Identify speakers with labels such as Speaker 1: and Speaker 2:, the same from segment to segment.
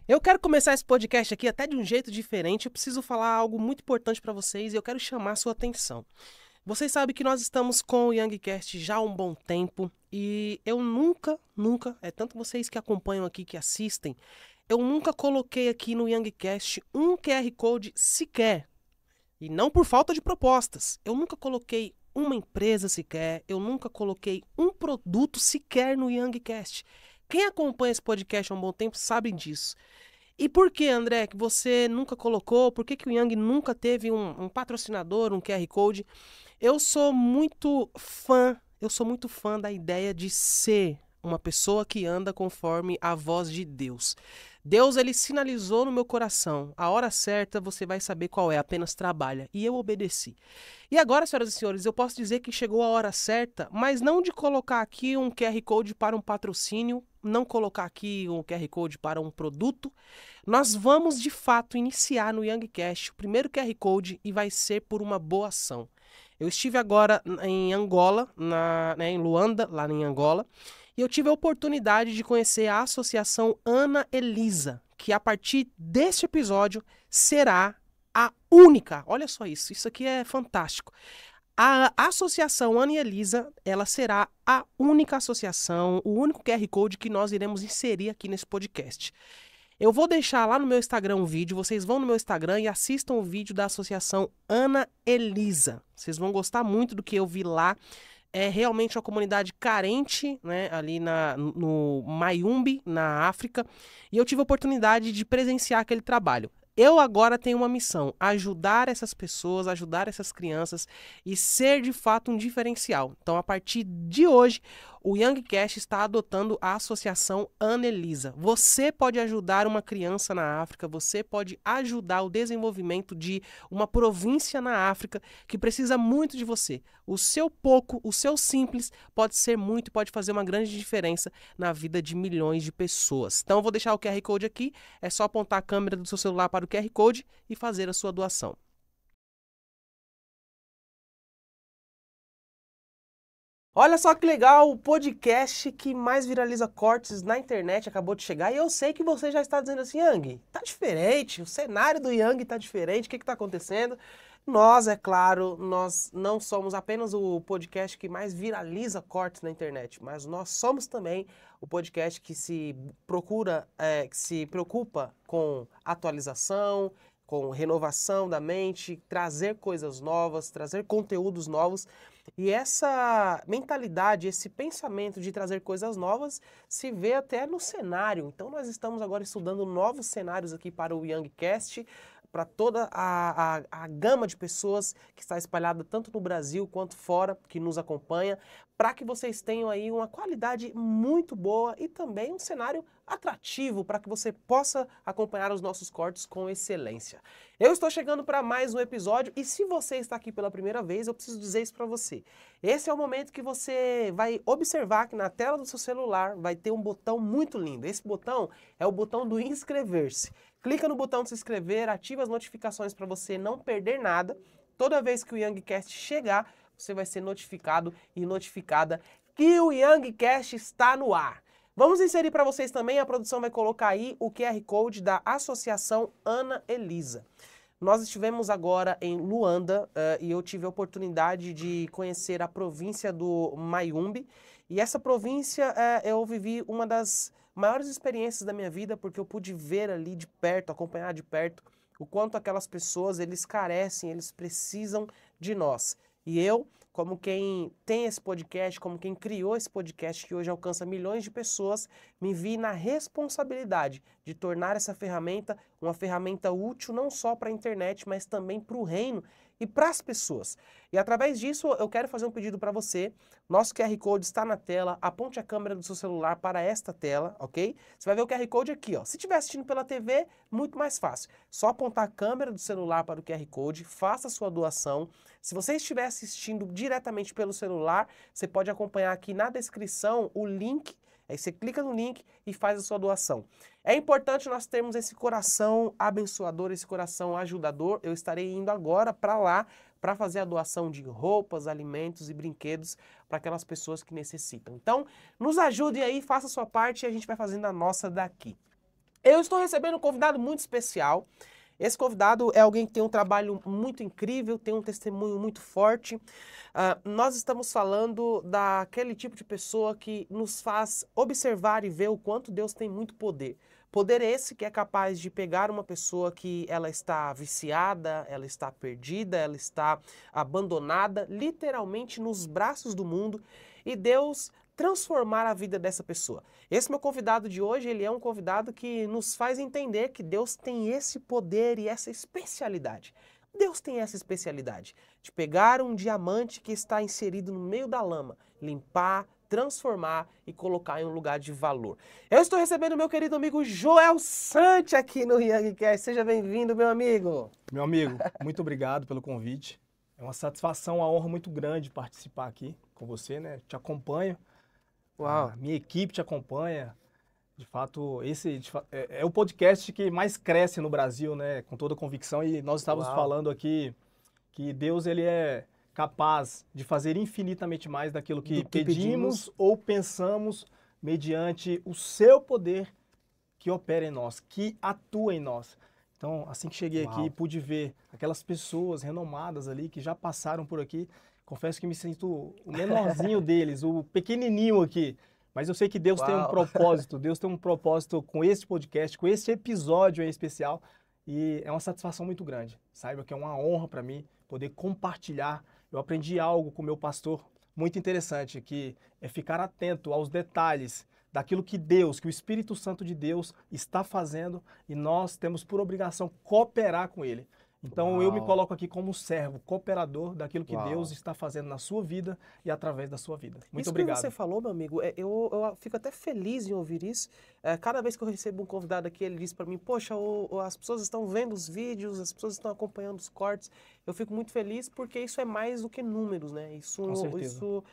Speaker 1: Eu quero começar esse podcast aqui até de um jeito diferente. Eu preciso falar algo muito importante para vocês e eu quero chamar a sua atenção. Vocês sabem que nós estamos com o YoungCast já há um bom tempo e eu nunca, é tanto vocês que acompanham aqui, que assistem, eu nunca coloquei aqui no YoungCast um QR Code sequer. E não por falta de propostas. Eu nunca coloquei uma empresa sequer, eu nunca coloquei um produto sequer no YoungCast. Quem acompanha esse podcast há um bom tempo sabe disso. E por que, André, que você nunca colocou? Por que o Yang nunca teve um patrocinador, um QR Code? Eu sou muito fã da ideia de ser uma pessoa que anda conforme a voz de Deus. Deus, ele sinalizou no meu coração, a hora certa você vai saber qual é, apenas trabalha. E eu obedeci. E agora, senhoras e senhores, eu posso dizer que chegou a hora certa, mas não de colocar aqui um QR Code para um patrocínio, não colocar aqui um QR Code para um produto. Nós vamos, de fato, iniciar no YoungCast o primeiro QR Code e vai ser por uma boa ação. Eu estive agora em Angola, em Luanda, lá em Angola, e eu tive a oportunidade de conhecer a Associação Ana Elisa, que a partir deste episódio será a única, olha só isso aqui é fantástico. A Associação Ana Elisa, ela será a única associação, o único QR Code que nós iremos inserir aqui nesse podcast. Eu vou deixar lá no meu Instagram um vídeo, vocês vão no meu Instagram e assistam o vídeo da Associação Ana Elisa. Vocês vão gostar muito do que eu vi lá. É realmente uma comunidade carente, né, ali no Mayumbe, na África, e eu tive a oportunidade de presenciar aquele trabalho. Eu agora tenho uma missão, ajudar essas pessoas, ajudar essas crianças e ser de fato um diferencial. Então, a partir de hoje, o YoungCast está adotando a Associação Ana Elisa. Você pode ajudar uma criança na África, você pode ajudar o desenvolvimento de uma província na África que precisa muito de você. O seu pouco, o seu simples pode ser muito, pode fazer uma grande diferença na vida de milhões de pessoas. Então eu vou deixar o QR Code aqui, é só apontar a câmera do seu celular para o QR Code e fazer a sua doação. Olha só que legal, o podcast que mais viraliza cortes na internet acabou de chegar e eu sei que você já está dizendo assim, Yang, tá diferente, o cenário do Yang tá diferente, o que tá acontecendo? Nós, é claro, nós não somos apenas o podcast que mais viraliza cortes na internet, mas nós somos também o podcast que que se preocupa com atualização, com renovação da mente, trazer coisas novas, trazer conteúdos novos. E essa mentalidade, esse pensamento de trazer coisas novas se vê até no cenário. Então nós estamos agora estudando novos cenários aqui para o YoungCast, para toda a gama de pessoas que está espalhada tanto no Brasil quanto fora, que nos acompanha, para que vocês tenham aí uma qualidade muito boa e também um cenário atrativo para que você possa acompanhar os nossos cortes com excelência. Eu estou chegando para mais um episódio e se você está aqui pela primeira vez, eu preciso dizer isso para você. Esse é o momento que você vai observar que na tela do seu celular vai ter um botão muito lindo. Esse botão é o botão do inscrever-se. Clica no botão de se inscrever, ativa as notificações para você não perder nada. Toda vez que o YoungCast chegar, você vai ser notificado e notificada que o YoungCast está no ar. Vamos inserir para vocês também, a produção vai colocar aí o QR Code da Associação Ana Elisa. Nós estivemos agora em Luanda e eu tive a oportunidade de conhecer a província do Mayumbe. E essa província eu vivi uma das maiores experiências da minha vida porque eu pude ver ali de perto, acompanhar de perto o quanto aquelas pessoas, eles carecem, eles precisam de nós. E eu, como quem tem esse podcast, como quem criou esse podcast que hoje alcança milhões de pessoas, me vi na responsabilidade de tornar essa ferramenta uma ferramenta útil não só para a internet, mas também para o reino e para as pessoas. E através disso eu quero fazer um pedido para você. Nosso QR Code está na tela, aponte a câmera do seu celular para esta tela, ok? Você vai ver o QR Code aqui, ó. Se estiver assistindo pela TV, muito mais fácil. Só apontar a câmera do celular para o QR Code, faça a sua doação. Se você estiver assistindo diretamente pelo celular, você pode acompanhar aqui na descrição o link. Aí você clica no link e faz a sua doação. É importante nós termos esse coração abençoador, esse coração ajudador. Eu estarei indo agora para lá para fazer a doação de roupas, alimentos e brinquedos para aquelas pessoas que necessitam. Então, nos ajudem aí, faça a sua parte e a gente vai fazendo a nossa daqui. Eu estou recebendo um convidado muito especial. Esse convidado é alguém que tem um trabalho muito incrível, tem um testemunho muito forte. Nós estamos falando daquele tipo de pessoa que nos faz observar e ver o quanto Deus tem muito poder. Poder esse que é capaz de pegar uma pessoa que ela está viciada, ela está perdida, ela está abandonada, literalmente nos braços do mundo, e Deus transformar a vida dessa pessoa. Esse meu convidado de hoje, ele é um convidado que nos faz entender que Deus tem esse poder e essa especialidade. Deus tem essa especialidade de pegar um diamante que está inserido no meio da lama, limpar, transformar e colocar em um lugar de valor. Eu estou recebendo meu querido amigo Joel Sante aqui no YangCast. Seja bem-vindo, meu amigo.
Speaker 2: Meu amigo, muito obrigado pelo convite. É uma satisfação, uma honra muito grande participar aqui com você, né? Te acompanho.
Speaker 1: Uau.
Speaker 2: A minha equipe te acompanha. De fato, esse é o podcast que mais cresce no Brasil, né? Com toda convicção. E nós estávamos falando aqui que Deus, ele é capaz de fazer infinitamente mais daquilo que pedimos ou pensamos mediante o seu poder que opera em nós, que atua em nós. Então, assim que cheguei aqui, pude ver aquelas pessoas renomadas ali que já passaram por aqui. Confesso que me sinto o menorzinho deles, o pequenininho aqui. Mas eu sei que Deus tem um propósito, Deus tem um propósito com esse podcast, com esse episódio em especial. E é uma satisfação muito grande. Saiba que é uma honra para mim poder compartilhar. Eu aprendi algo com o meu pastor muito interessante, que é ficar atento aos detalhes daquilo que Deus, que o Espírito Santo de Deus está fazendo, e nós temos por obrigação cooperar com Ele. Então eu me coloco aqui como servo, cooperador daquilo que Deus está fazendo na sua vida e através da sua vida. Muito obrigado.
Speaker 1: Isso que você falou, meu amigo, eu fico até feliz em ouvir isso. Cada vez que eu recebo um convidado aqui, ele diz para mim, poxa, as pessoas estão vendo os vídeos, as pessoas estão acompanhando os cortes. Eu fico muito feliz porque isso é mais do que números, né? Isso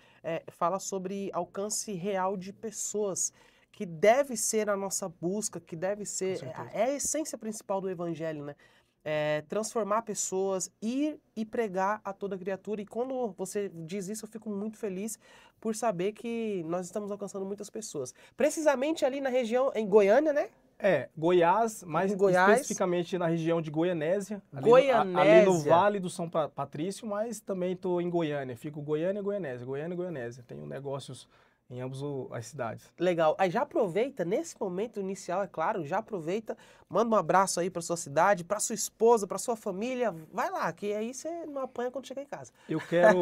Speaker 1: fala sobre alcance real de pessoas, que deve ser a nossa busca, que deve ser, é a essência principal do evangelho, né? Transformar pessoas, ir e pregar a toda criatura. E quando você diz isso, eu fico muito feliz por saber que nós estamos alcançando muitas pessoas. Precisamente ali na região, em Goiânia, né?
Speaker 2: Goiás, mais especificamente na região de Goianésia. Ali no Vale do São Patrício, mas também estou em Goiânia. Fico Goiânia e Goianésia. Tenho negócios em ambas as cidades.
Speaker 1: Legal. Aí já aproveita, nesse momento inicial, é claro, já aproveita, manda um abraço aí para sua cidade, para sua esposa, para sua família. Vai lá, que aí você não apanha quando chegar em casa.
Speaker 2: Eu quero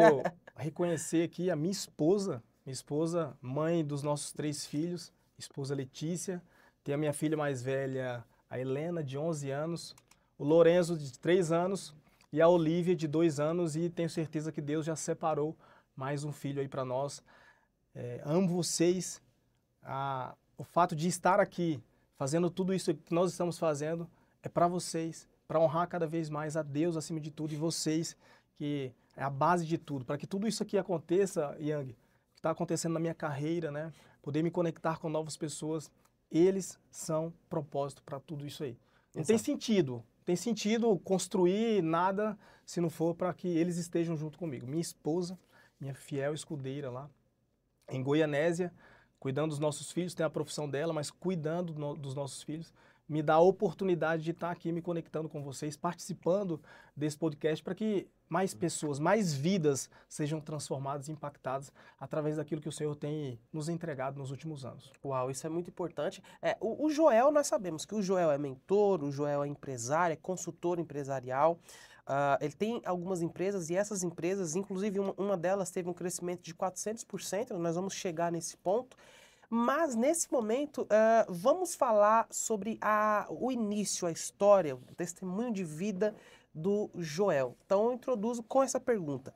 Speaker 2: reconhecer aqui a minha esposa, mãe dos nossos 3 filhos, esposa Letícia, tem a minha filha mais velha, a Helena, de 11 anos, o Lorenzo, de 3 anos, e a Olívia, de 2 anos, e tenho certeza que Deus já separou mais um filho aí para nós. Amo vocês. O fato de estar aqui fazendo tudo isso que nós estamos fazendo é para vocês, para honrar cada vez mais a Deus acima de tudo, e vocês, que é a base de tudo. Para que tudo isso aqui aconteça, Yang, que está acontecendo na minha carreira, né? Poder me conectar com novas pessoas, eles são propósito para tudo isso aí. Não tem sentido construir nada se não for para que eles estejam junto comigo. Minha esposa, minha fiel escudeira lá em Goianésia, cuidando dos nossos filhos, tem a profissão dela, mas cuidando dos nossos filhos, me dá a oportunidade de estar aqui me conectando com vocês, participando desse podcast, para que mais pessoas, mais vidas sejam transformadas e impactadas através daquilo que o Senhor tem nos entregado nos últimos anos.
Speaker 1: Uau, isso é muito importante. O Joel, nós sabemos que o Joel é mentor, o Joel é empresário, é consultor empresarial. Ele tem algumas empresas, e essas empresas, inclusive uma delas teve um crescimento de 400%, nós vamos chegar nesse ponto. Mas nesse momento, vamos falar sobre o início, a história, o testemunho de vida do Joel. Então eu introduzo com essa pergunta.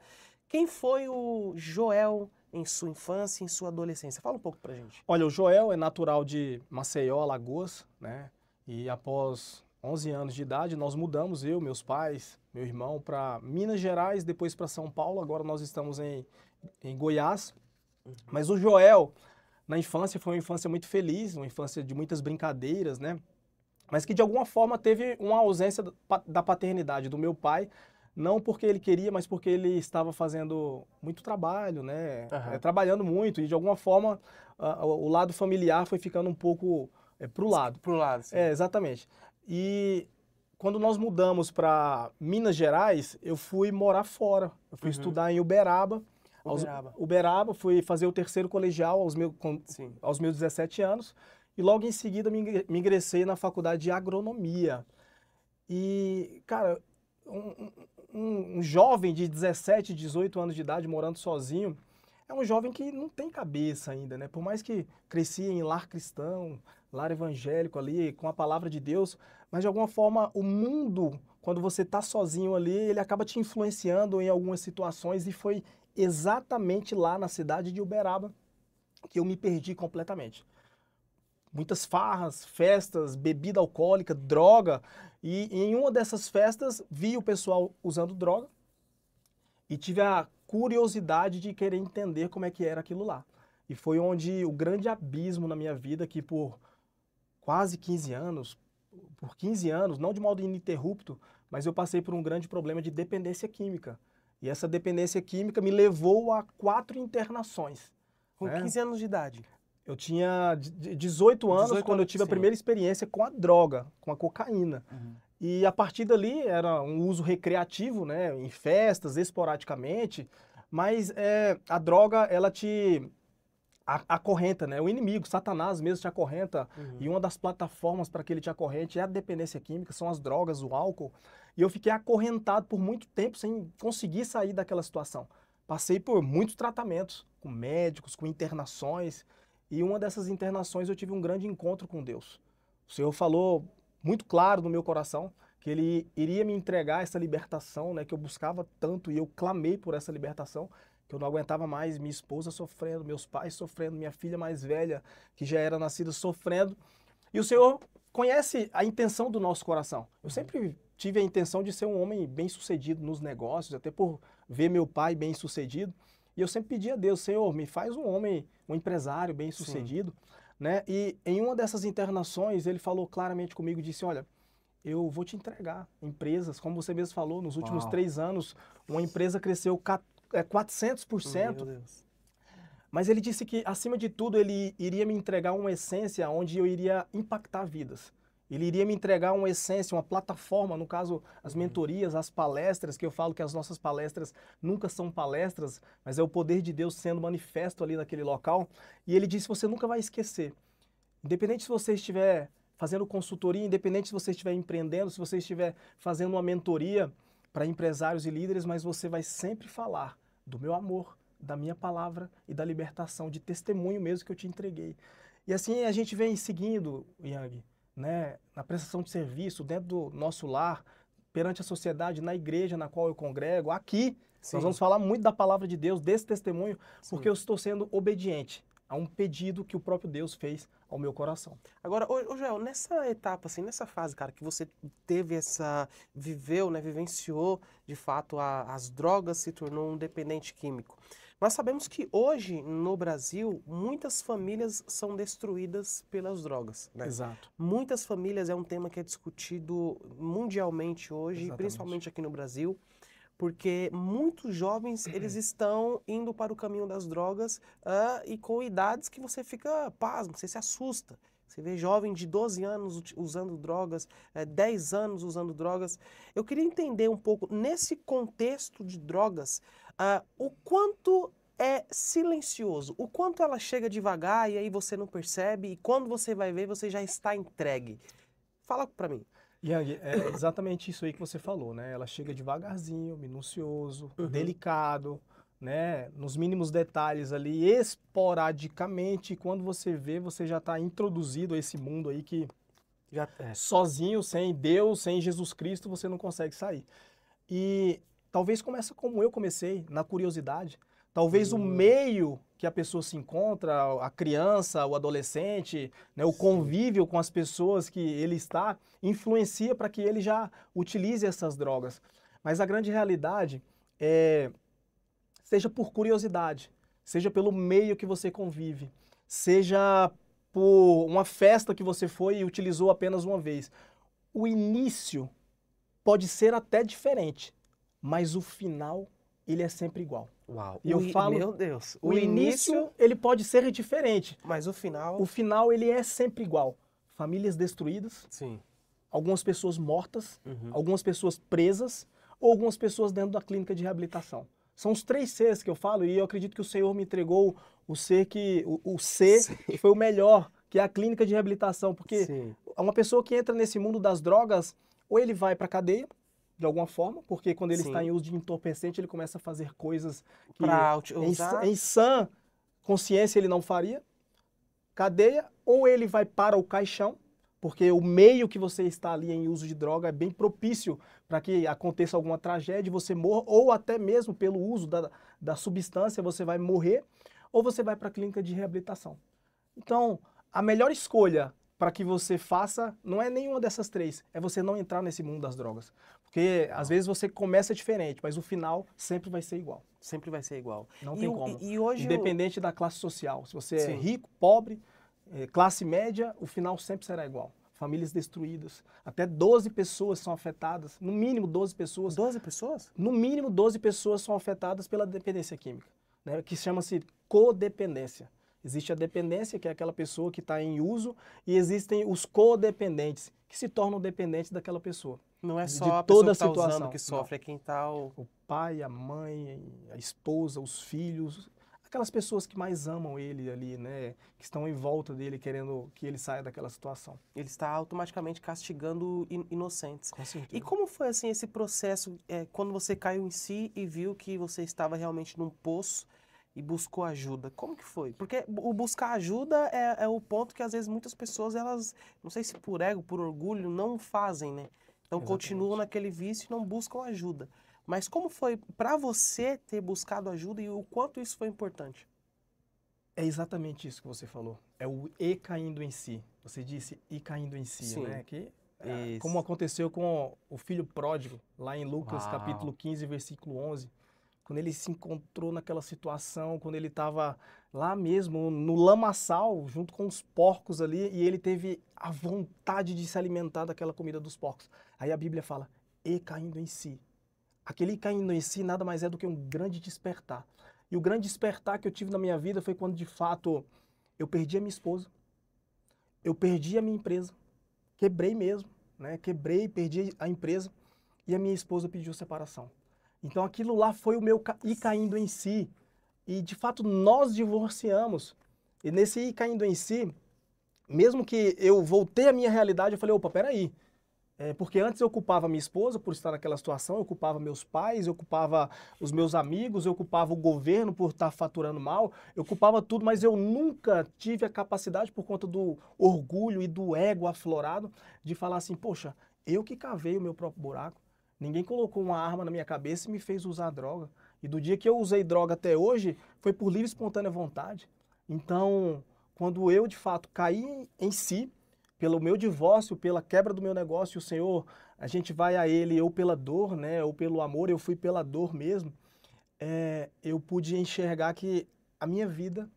Speaker 1: Quem foi o Joel em sua infância, em sua adolescência? Fala um pouco pra gente.
Speaker 2: Olha, o Joel é natural de Maceió, Alagoas, né? E após 11 anos de idade, nós mudamos, eu, meus pais, meu irmão, para Minas Gerais, depois para São Paulo. Agora nós estamos em Goiás. Mas o Joel, na infância, foi uma infância muito feliz, uma infância de muitas brincadeiras, né? Mas que de alguma forma teve uma ausência da paternidade do meu pai, não porque ele queria, mas porque ele estava fazendo muito trabalho, né? Trabalhando muito, e de alguma forma o lado familiar foi ficando um pouco pro lado.
Speaker 1: Pro lado, sim.
Speaker 2: Exatamente. E quando nós mudamos para Minas Gerais, eu fui morar fora. Eu fui estudar em Uberaba. Uberaba, fui fazer o terceiro colegial aos meus 17 anos. E logo em seguida me ingressei na faculdade de agronomia. E, cara, um jovem de 17, 18 anos de idade morando sozinho, é um jovem que não tem cabeça ainda, né? Por mais que crescia em lar cristão, lar evangélico ali, com a palavra de Deus, mas de alguma forma o mundo, quando você está sozinho ali, ele acaba te influenciando em algumas situações, e foi exatamente lá na cidade de Uberaba que eu me perdi completamente. Muitas farras, festas, bebida alcoólica, droga, e em uma dessas festas vi o pessoal usando droga e tive a curiosidade de querer entender como é que era aquilo lá. E foi onde o grande abismo na minha vida, que por quase 15 anos, não de modo ininterrupto, mas eu passei por um grande problema de dependência química. E essa dependência química me levou a 4 internações.
Speaker 1: Com 15 anos de idade?
Speaker 2: Eu tinha 18 anos quando eu tive a primeira experiência com a droga, com a cocaína. E a partir dali era um uso recreativo, né, em festas, esporadicamente, mas a droga, ela te acorrenta, né? O inimigo, Satanás mesmo te acorrenta, e uma das plataformas para que ele te acorrente é a dependência química, são as drogas, o álcool. E eu fiquei acorrentado por muito tempo sem conseguir sair daquela situação. Passei por muitos tratamentos, com médicos, com internações, e uma dessas internações eu tive um grande encontro com Deus. O Senhor falou muito claro no meu coração que Ele iria me entregar essa libertação, né, que eu buscava tanto, e eu clamei por essa libertação, que eu não aguentava mais, minha esposa sofrendo, meus pais sofrendo, minha filha mais velha, que já era nascida, sofrendo. E o Senhor conhece a intenção do nosso coração. Eu sempre tive a intenção de ser um homem bem-sucedido nos negócios, até por ver meu pai bem-sucedido. E eu sempre pedi a Deus, Senhor, me faz um homem, um empresário bem-sucedido, né? E em uma dessas internações, ele falou claramente comigo, disse, olha, eu vou te entregar empresas, como você mesmo falou, nos últimos 3 anos, uma empresa cresceu 400%.
Speaker 1: Meu Deus.
Speaker 2: Mas ele disse que, acima de tudo, ele iria me entregar uma essência onde eu iria impactar vidas. Ele iria me entregar uma essência, uma plataforma, no caso, as mentorias, as palestras, que eu falo que as nossas palestras nunca são palestras, mas é o poder de Deus sendo manifesto ali naquele local. E ele disse, você nunca vai esquecer. Independente se você estiver fazendo consultoria, independente se você estiver empreendendo, se você estiver fazendo uma mentoria para empresários e líderes, mas você vai sempre falar do meu amor, da minha palavra e da libertação, de testemunho mesmo que eu te entreguei. E assim a gente vem seguindo, Yang, né, na prestação de serviço, dentro do nosso lar, perante a sociedade, na igreja na qual eu congrego, aqui, nós vamos falar muito da palavra de Deus, desse testemunho, porque eu estou sendo obediente a um pedido que o próprio Deus fez ao meu coração.
Speaker 1: Agora, ô Joel, nessa etapa, assim, nessa fase, cara, que você teve viveu, né, vivenciou, de fato, as drogas, se tornou um dependente químico. Nós sabemos que hoje, no Brasil, muitas famílias são destruídas pelas drogas, né?
Speaker 2: Exato.
Speaker 1: Muitas famílias é um tema que é discutido mundialmente hoje,
Speaker 2: Exatamente.
Speaker 1: Principalmente aqui no Brasil, porque muitos jovens, eles estão indo para o caminho das drogas e com idades que você fica pasmo, você se assusta. Você vê jovem de 12 anos usando drogas, 10 anos usando drogas. Eu queria entender um pouco, nesse contexto de drogas, o quanto é silencioso, o quanto ela chega devagar e aí você não percebe, e quando você vai ver, você já está entregue. Fala pra mim.
Speaker 2: Yang, é exatamente isso aí que você falou, né? Ela chega devagarzinho, minucioso, delicado, né? Nos mínimos detalhes ali, esporadicamente, quando você vê, você já está introduzido a esse mundo aí que já sozinho, sem Deus, sem Jesus Cristo, você não consegue sair. E talvez comece como eu comecei, na curiosidade. Talvez o meio que a pessoa se encontra, a criança, o adolescente, né, o convívio com as pessoas que ele está, influencia para que ele já utilize essas drogas. Mas a grande realidade é, seja por curiosidade, seja pelo meio que você convive, seja por uma festa que você foi e utilizou apenas uma vez. O início pode ser até diferente, mas o final, ele é sempre igual.
Speaker 1: Uau.
Speaker 2: E eu falo,
Speaker 1: meu Deus.
Speaker 2: O início, ele pode ser diferente.
Speaker 1: Mas o final...
Speaker 2: O final, ele é sempre igual. famílias destruídas,
Speaker 1: Sim.
Speaker 2: algumas pessoas mortas,
Speaker 1: Uhum.
Speaker 2: algumas pessoas presas ou algumas pessoas dentro da clínica de reabilitação. São os 3 Cs que eu falo e eu acredito que o Senhor me entregou o C
Speaker 1: Sim.
Speaker 2: que foi o melhor, que é a clínica de reabilitação, porque
Speaker 1: Sim.
Speaker 2: uma pessoa que entra nesse mundo das drogas, ou ele vai para a cadeia, de alguma forma, porque quando ele está
Speaker 1: Sim.
Speaker 2: em uso de entorpecente, ele começa a fazer coisas que
Speaker 1: Pra usar.
Speaker 2: em sã consciência ele não faria, cadeia, ou ele vai para o caixão, porque o meio que você está ali em uso de droga é bem propício para que aconteça alguma tragédia, você morra, ou até mesmo pelo uso da substância você vai morrer, ou você vai para a clínica de reabilitação. Então, a melhor escolha para que você faça não é nenhuma dessas 3, é você não entrar nesse mundo das drogas. Porque às vezes você começa diferente, mas o final sempre vai ser igual.
Speaker 1: Sempre vai ser igual.
Speaker 2: Não tem como.
Speaker 1: E hoje.
Speaker 2: Independente da classe social. Se você é
Speaker 1: Sim.
Speaker 2: rico, pobre, classe média, o final sempre será igual. Famílias destruídas. Até 12 pessoas são afetadas. No mínimo 12 pessoas.
Speaker 1: 12 pessoas?
Speaker 2: No mínimo 12 pessoas são afetadas pela dependência química, né, que chama-se codependência. Existe a dependência, que é aquela pessoa que está em uso, e existem os codependentes, que se tornam dependentes daquela pessoa.
Speaker 1: Não é
Speaker 2: De
Speaker 1: só a
Speaker 2: toda
Speaker 1: pessoa que
Speaker 2: a
Speaker 1: está usando
Speaker 2: situação.
Speaker 1: que sofre, é quem está.
Speaker 2: O pai, a mãe, a esposa, os filhos, aquelas pessoas que mais amam ele ali, né, que estão em volta dele querendo que ele saia daquela situação.
Speaker 1: Ele está automaticamente castigando inocentes.
Speaker 2: Com certeza.
Speaker 1: E como foi assim esse processo quando você caiu em si e viu que você estava realmente num poço e buscou ajuda? Como que foi? Porque o buscar ajuda é o ponto que às vezes muitas pessoas, elas, não sei se por ego, por orgulho, não fazem, né? Então continuam naquele vício e não buscam ajuda. Mas como foi para você ter buscado ajuda e o quanto isso foi importante?
Speaker 2: É exatamente isso que você falou. É o e caindo em si. Você disse e caindo em si,
Speaker 1: Sim.
Speaker 2: né? Que,
Speaker 1: Isso.
Speaker 2: como aconteceu com o filho pródigo, lá em Lucas
Speaker 1: Uau.
Speaker 2: capítulo 15, versículo 11. Quando ele se encontrou naquela situação, quando ele estava lá mesmo, no lamaçal, junto com os porcos ali, e ele teve a vontade de se alimentar daquela comida dos porcos. Aí a Bíblia fala, e caindo em si. Aquele caindo em si nada mais é do que um grande despertar. E o grande despertar que eu tive na minha vida foi quando, de fato, eu perdi a minha esposa, eu perdi a minha empresa, quebrei mesmo, né? Quebrei, perdi a empresa e a minha esposa pediu separação. Então aquilo lá foi o meu ir caindo em si. E, de fato, nós divorciamos. E nesse ir caindo em si, mesmo que eu voltei à minha realidade, eu falei, opa, peraí. Porque antes eu culpava minha esposa por estar naquela situação, eu culpava meus pais, eu culpava os meus amigos, eu culpava o governo por estar faturando mal, eu culpava tudo, mas eu nunca tive a capacidade, por conta do orgulho e do ego aflorado, de falar assim, poxa, eu que cavei o meu próprio buraco, ninguém colocou uma arma na minha cabeça e me fez usar droga. E do dia que eu usei droga até hoje, foi por livre e espontânea vontade. Então, quando eu, de fato, caí em si, pelo meu divórcio, pela quebra do meu negócio, o Senhor, a gente vai a Ele ou pela dor, né, ou pelo amor, eu fui pela dor mesmo, eu pude enxergar que a minha vida,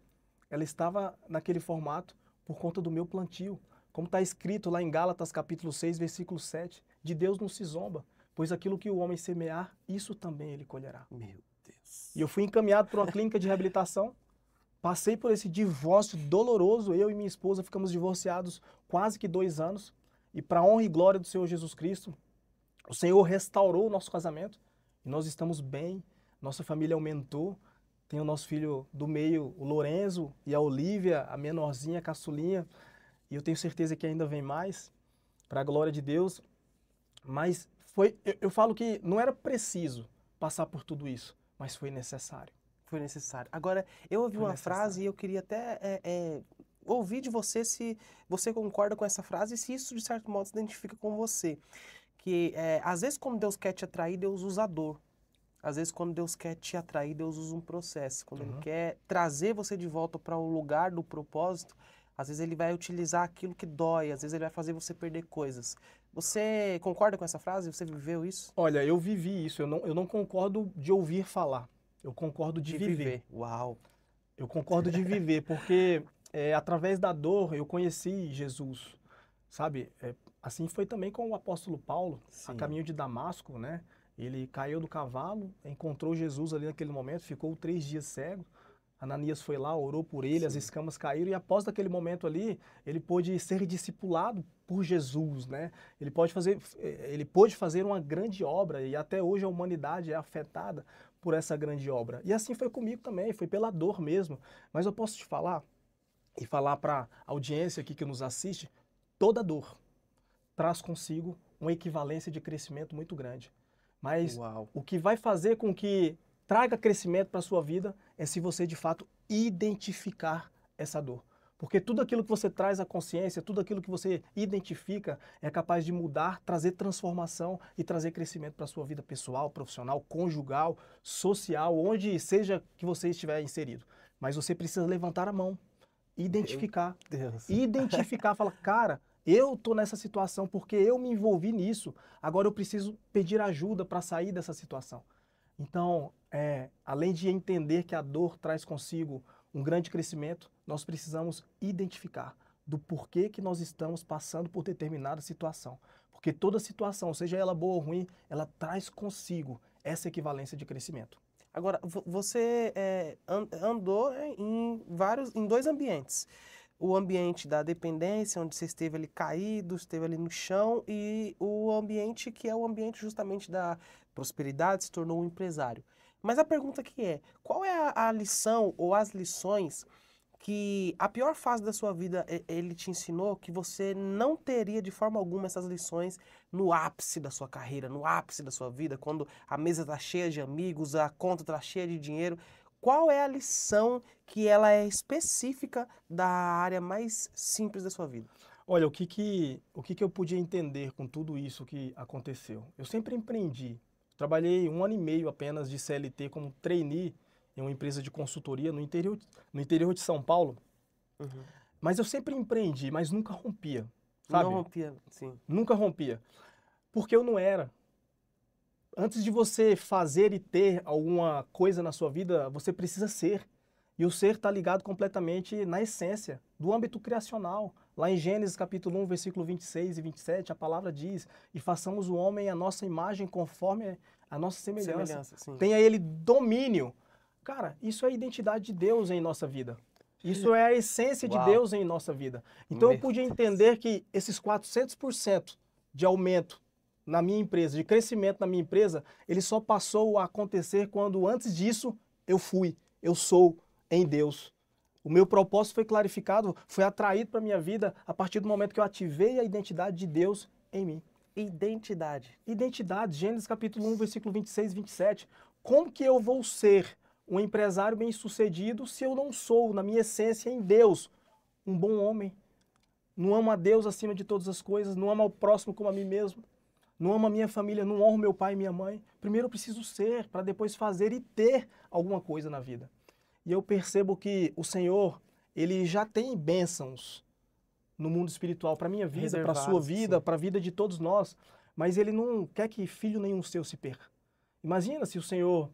Speaker 2: ela estava naquele formato por conta do meu plantio. Como está escrito lá em Gálatas capítulo 6, versículo 7, de Deus não se zomba, pois aquilo que o homem semear, isso também ele colherá.
Speaker 1: Meu Deus.
Speaker 2: E eu fui encaminhado para uma clínica de reabilitação, passei por esse divórcio doloroso, eu e minha esposa ficamos divorciados quase que 2 anos, e para a honra e glória do Senhor Jesus Cristo, o Senhor restaurou o nosso casamento, e nós estamos bem, nossa família aumentou, tem o nosso filho do meio, o Lorenzo, e a Olívia, a menorzinha, a caçulinha, e eu tenho certeza que ainda vem mais, para a glória de Deus, mas eu falo que não era preciso passar por tudo isso, mas foi necessário.
Speaker 1: Foi necessário. Agora, eu ouvi uma frase e eu queria até ouvir de você se você concorda com essa frase e se isso, de certo modo, se identifica com você. Que, às vezes, quando Deus quer te atrair, Deus usa a dor. Às vezes, quando Deus quer te atrair, Deus usa um processo. Quando Ele quer trazer você de volta para o lugar do propósito, às vezes Ele vai utilizar aquilo que dói, às vezes Ele vai fazer você perder coisas. Você concorda com essa frase? Você viveu isso?
Speaker 2: Olha, eu vivi isso, eu não concordo de ouvir falar. Eu concordo de viver.
Speaker 1: Uau!
Speaker 2: Eu concordo de viver, porque através da dor eu conheci Jesus, sabe? Assim foi também com o apóstolo Paulo, a caminho de Damasco, né? Ele caiu do cavalo, encontrou Jesus ali naquele momento, ficou 3 dias cego, Ananias foi lá, orou por ele, as
Speaker 1: Sim.
Speaker 2: escamas caíram, e após aquele momento ali, ele pôde ser discipulado por Jesus, né? Ele pôde fazer uma grande obra, e até hoje a humanidade é afetada por essa grande obra. E assim foi comigo também, foi pela dor mesmo. Mas eu posso te falar, e falar para a audiência aqui que nos assiste, toda dor traz consigo uma equivalência de crescimento muito grande. Mas
Speaker 1: Uau.
Speaker 2: o que vai fazer com que traga crescimento para a sua vida é se você de fato identificar essa dor. Porque tudo aquilo que você traz à consciência, tudo aquilo que você identifica é capaz de mudar, trazer transformação e trazer crescimento para a sua vida pessoal, profissional, conjugal, social, onde seja que você estiver inserido. Mas você precisa levantar a mão, identificar.
Speaker 1: Deus.
Speaker 2: Identificar, falar, cara, eu tô nessa situação porque eu me envolvi nisso, agora eu preciso pedir ajuda para sair dessa situação. Então, além de entender que a dor traz consigo um grande crescimento, nós precisamos identificar do porquê que nós estamos passando por determinada situação. Porque toda situação, seja ela boa ou ruim, ela traz consigo essa equivalência de crescimento.
Speaker 1: Agora, você andou em dois ambientes. O ambiente da dependência, onde você esteve ali caído, esteve ali no chão, e o ambiente que é o ambiente justamente da prosperidade, se tornou um empresário. Mas a pergunta aqui é, qual é a lição ou as lições que a pior fase da sua vida ele te ensinou que você não teria de forma alguma essas lições no ápice da sua carreira, no ápice da sua vida, quando a mesa está cheia de amigos, a conta está cheia de dinheiro? Qual é a lição que ela é específica da área mais simples da sua vida?
Speaker 2: Olha, o que eu podia entender com tudo isso que aconteceu? Eu sempre empreendi. Trabalhei 1 ano e meio apenas de CLT como trainee em uma empresa de consultoria no interior de São Paulo.
Speaker 1: Uhum.
Speaker 2: Mas eu sempre empreendi, mas nunca rompia,
Speaker 1: Não
Speaker 2: sabe?
Speaker 1: rompia, sim.
Speaker 2: Nunca rompia. Porque eu não era. Antes de você fazer e ter alguma coisa na sua vida, você precisa ser. E o ser está ligado completamente na essência, do âmbito criacional. Lá em Gênesis capítulo 1, versículo 26 e 27, a palavra diz, e façamos o homem à nossa imagem conforme a nossa semelhança.
Speaker 1: Sim.
Speaker 2: Tenha ele domínio. Cara, isso é a identidade de Deus em nossa vida. Isso é a essência de
Speaker 1: Uau.
Speaker 2: Deus em nossa vida. Então eu
Speaker 1: Meu
Speaker 2: pude
Speaker 1: Deus.
Speaker 2: entender que esses 400% de aumento na minha empresa, de crescimento na minha empresa, ele só passou a acontecer quando antes disso eu sou em Deus. O meu propósito foi clarificado, foi atraído para a minha vida a partir do momento que eu ativei a identidade de Deus em mim.
Speaker 1: Identidade.
Speaker 2: Identidade, Gênesis capítulo 1, versículo 26 e 27. Como que eu vou ser um empresário bem-sucedido se eu não sou, na minha essência, em Deus, um bom homem? Não amo a Deus acima de todas as coisas, não amo ao próximo como a mim mesmo, não amo a minha família, não honro meu pai e minha mãe. Primeiro eu preciso ser, para depois fazer e ter alguma coisa na vida. E eu percebo que o Senhor, Ele já tem bênçãos no mundo espiritual para a minha vida, para a sua vida, para a vida de todos nós, mas Ele não quer que filho nenhum seu se perca. Imagina se o Senhor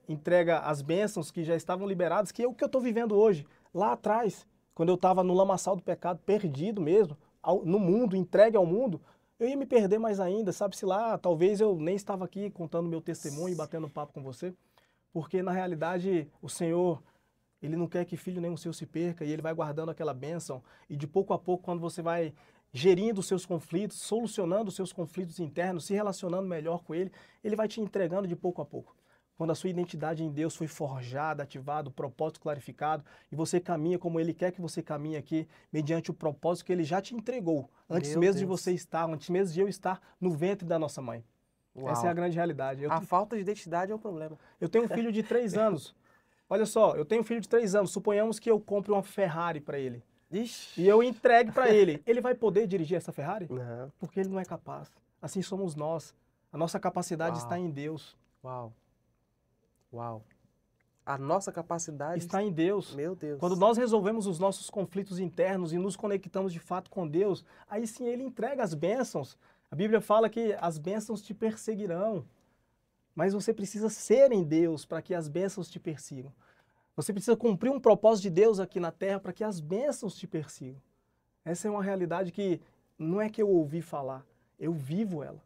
Speaker 2: entrega as bênçãos que já estavam liberadas, que é o que eu estou vivendo hoje. Lá atrás, quando eu estava no lamaçal do pecado, perdido mesmo, no mundo, entregue ao mundo, eu ia me perder mais ainda, sabe-se lá, talvez eu nem estava aqui contando meu testemunho e batendo papo com você, porque na realidade o Senhor, Ele não quer que filho nenhum seu se perca, e Ele vai guardando aquela bênção, e de pouco a pouco, quando você vai gerindo os seus conflitos, solucionando os seus conflitos internos, se relacionando melhor com Ele, Ele vai te entregando de pouco a pouco. Quando a sua identidade em Deus foi forjada, ativada, o propósito clarificado, e você caminha como Ele quer que você caminhe aqui, mediante o propósito que Ele já te entregou, antes mesmo de você estar, antes mesmo de eu estar no ventre da nossa mãe.
Speaker 1: Uau.
Speaker 2: Essa é a grande realidade.
Speaker 1: A falta de identidade é um problema.
Speaker 2: Eu tenho um filho de 3 anos. Olha só, eu tenho um filho de 3 anos. Suponhamos que eu compre uma Ferrari para ele.
Speaker 1: Ixi.
Speaker 2: E eu entregue para ele. Ele vai poder dirigir essa Ferrari?
Speaker 1: Não.
Speaker 2: Porque ele não é capaz. Assim somos nós. A nossa capacidade está em Deus.
Speaker 1: Uau. Uau. A nossa capacidade
Speaker 2: está em Deus.
Speaker 1: Meu Deus.
Speaker 2: Quando nós resolvemos os nossos conflitos internos e nos conectamos de fato com Deus, aí sim Ele entrega as bênçãos. A Bíblia fala que as bênçãos te perseguirão. Mas você precisa ser em Deus para que as bênçãos te persigam. Você precisa cumprir um propósito de Deus aqui na terra para que as bênçãos te persigam. Essa é uma realidade que não é que eu ouvi falar, eu vivo ela.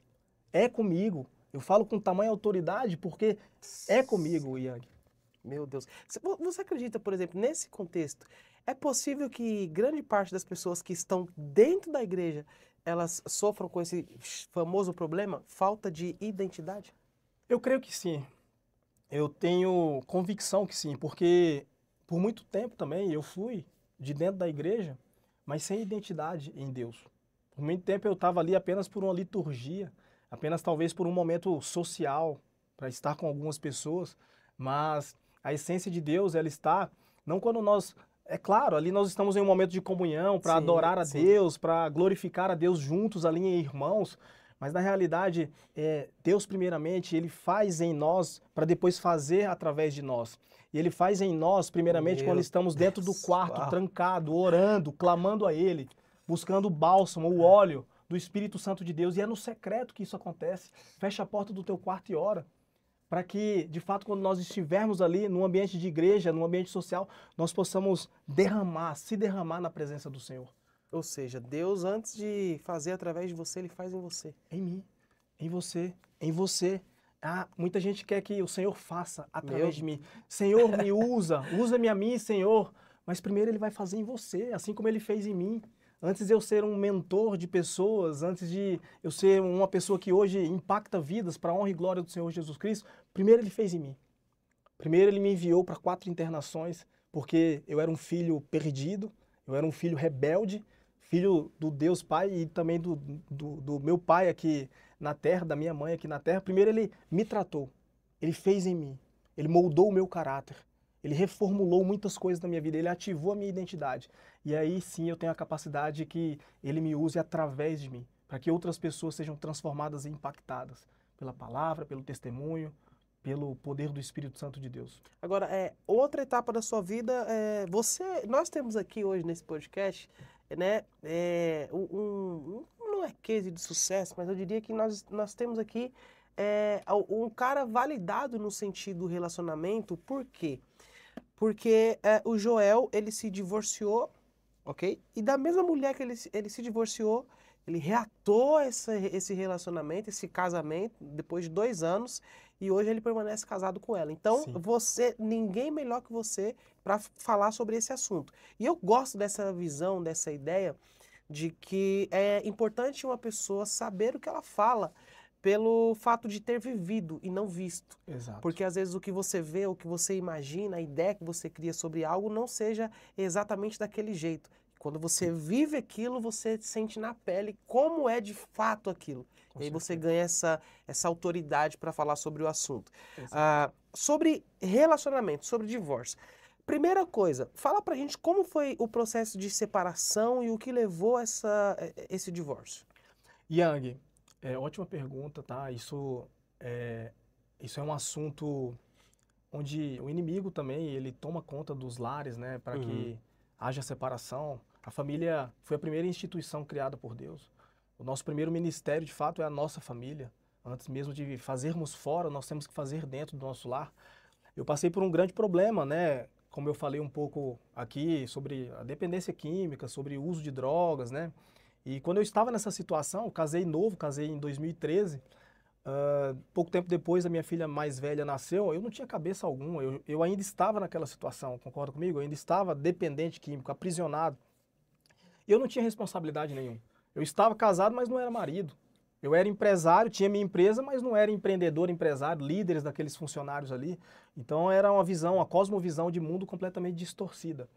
Speaker 2: É comigo. Eu falo com tamanha autoridade porque é comigo, Yang.
Speaker 1: Meu Deus. Você acredita, por exemplo, nesse contexto, é possível que grande parte das pessoas que estão dentro da igreja, elas sofram com esse famoso problema, falta de identidade?
Speaker 2: Eu creio que sim. Eu tenho convicção que sim, porque por muito tempo também eu fui de dentro da igreja, mas sem identidade em Deus. Por muito tempo eu estava ali apenas por uma liturgia, apenas talvez por um momento social, para estar com algumas pessoas, mas a essência de Deus, ela está, não quando nós, é claro, ali nós estamos em um momento de comunhão, para
Speaker 1: Sim,
Speaker 2: adorar a
Speaker 1: sim.
Speaker 2: Deus, para glorificar a Deus juntos ali em irmãos, mas na realidade, Deus primeiramente, Ele faz em nós para depois fazer através de nós. E Ele faz em nós primeiramente quando
Speaker 1: Meu
Speaker 2: estamos dentro do
Speaker 1: Deus.
Speaker 2: quarto,
Speaker 1: Uau.
Speaker 2: trancado, orando, clamando a Ele, buscando o bálsamo, o óleo do Espírito Santo de Deus. E é no secreto que isso acontece. Fecha a porta do teu quarto e ora. Para que, de fato, quando nós estivermos ali num ambiente de igreja, num ambiente social, nós possamos se derramar na presença do Senhor.
Speaker 1: Ou seja, Deus, antes de fazer através de você, Ele faz em você.
Speaker 2: Em mim, em você, em você. Ah, muita gente quer que o Senhor faça através de mim. Senhor, me usa-me a mim, Senhor. Mas primeiro Ele vai fazer em você, assim como Ele fez em mim. Antes de eu ser um mentor de pessoas, antes de eu ser uma pessoa que hoje impacta vidas para a honra e glória do Senhor Jesus Cristo, primeiro Ele fez em mim. Primeiro Ele me enviou para 4 internações, porque eu era um filho perdido, eu era um filho rebelde, filho do Deus Pai e também do meu pai aqui na terra, da minha mãe aqui na terra. Primeiro Ele me tratou, Ele fez em mim, Ele moldou o meu caráter, Ele reformulou muitas coisas na minha vida, Ele ativou a minha identidade. E aí sim eu tenho a capacidade de que Ele me use através de mim, para que outras pessoas sejam transformadas e impactadas pela palavra, pelo testemunho, pelo poder do Espírito Santo de Deus.
Speaker 1: Agora, outra etapa da sua vida, nós temos aqui hoje nesse podcast, né, não é case de sucesso, mas eu diria que nós temos aqui um cara validado no sentido do relacionamento. Por quê? Porque o Joel, ele se divorciou, ok? E da mesma mulher que ele se divorciou, ele reatou esse relacionamento, esse casamento, depois de 2 anos, e hoje ele permanece casado com ela. Então,
Speaker 2: Sim.
Speaker 1: ninguém melhor que você para falar sobre esse assunto. E eu gosto dessa visão, dessa ideia de que é importante uma pessoa saber o que ela fala, pelo fato de ter vivido e não visto.
Speaker 2: Exato.
Speaker 1: Porque às vezes o que você vê, o que você imagina, a ideia que você cria sobre algo não seja exatamente daquele jeito. Quando você vive aquilo, você sente na pele como é de fato aquilo.
Speaker 2: Com
Speaker 1: E aí você
Speaker 2: certeza.
Speaker 1: ganha essa autoridade para falar sobre o assunto.
Speaker 2: Exato.
Speaker 1: Sobre relacionamento, sobre divórcio. Primeira coisa, fala pra gente como foi o processo de separação e o que levou esse divórcio.
Speaker 2: Yang, ótima pergunta, tá? Isso é um assunto onde o inimigo também, ele toma conta dos lares, né? Para que haja separação. A família foi a primeira instituição criada por Deus. O nosso primeiro ministério, de fato, é a nossa família. Antes mesmo de fazermos fora, nós temos que fazer dentro do nosso lar. Eu passei por um grande problema, né? Como eu falei um pouco aqui sobre a dependência química, sobre o uso de drogas, né? E quando eu estava nessa situação, casei novo, casei em 2013, pouco tempo depois a minha filha mais velha nasceu, eu não tinha cabeça alguma, eu ainda estava naquela situação, concorda comigo? Eu ainda estava dependente químico, aprisionado. E eu não tinha responsabilidade nenhuma. Eu estava casado, mas não era marido. Eu era empresário, tinha minha empresa, mas não era empreendedor, empresário, líderes daqueles funcionários ali. Então era uma cosmovisão de mundo completamente distorcida.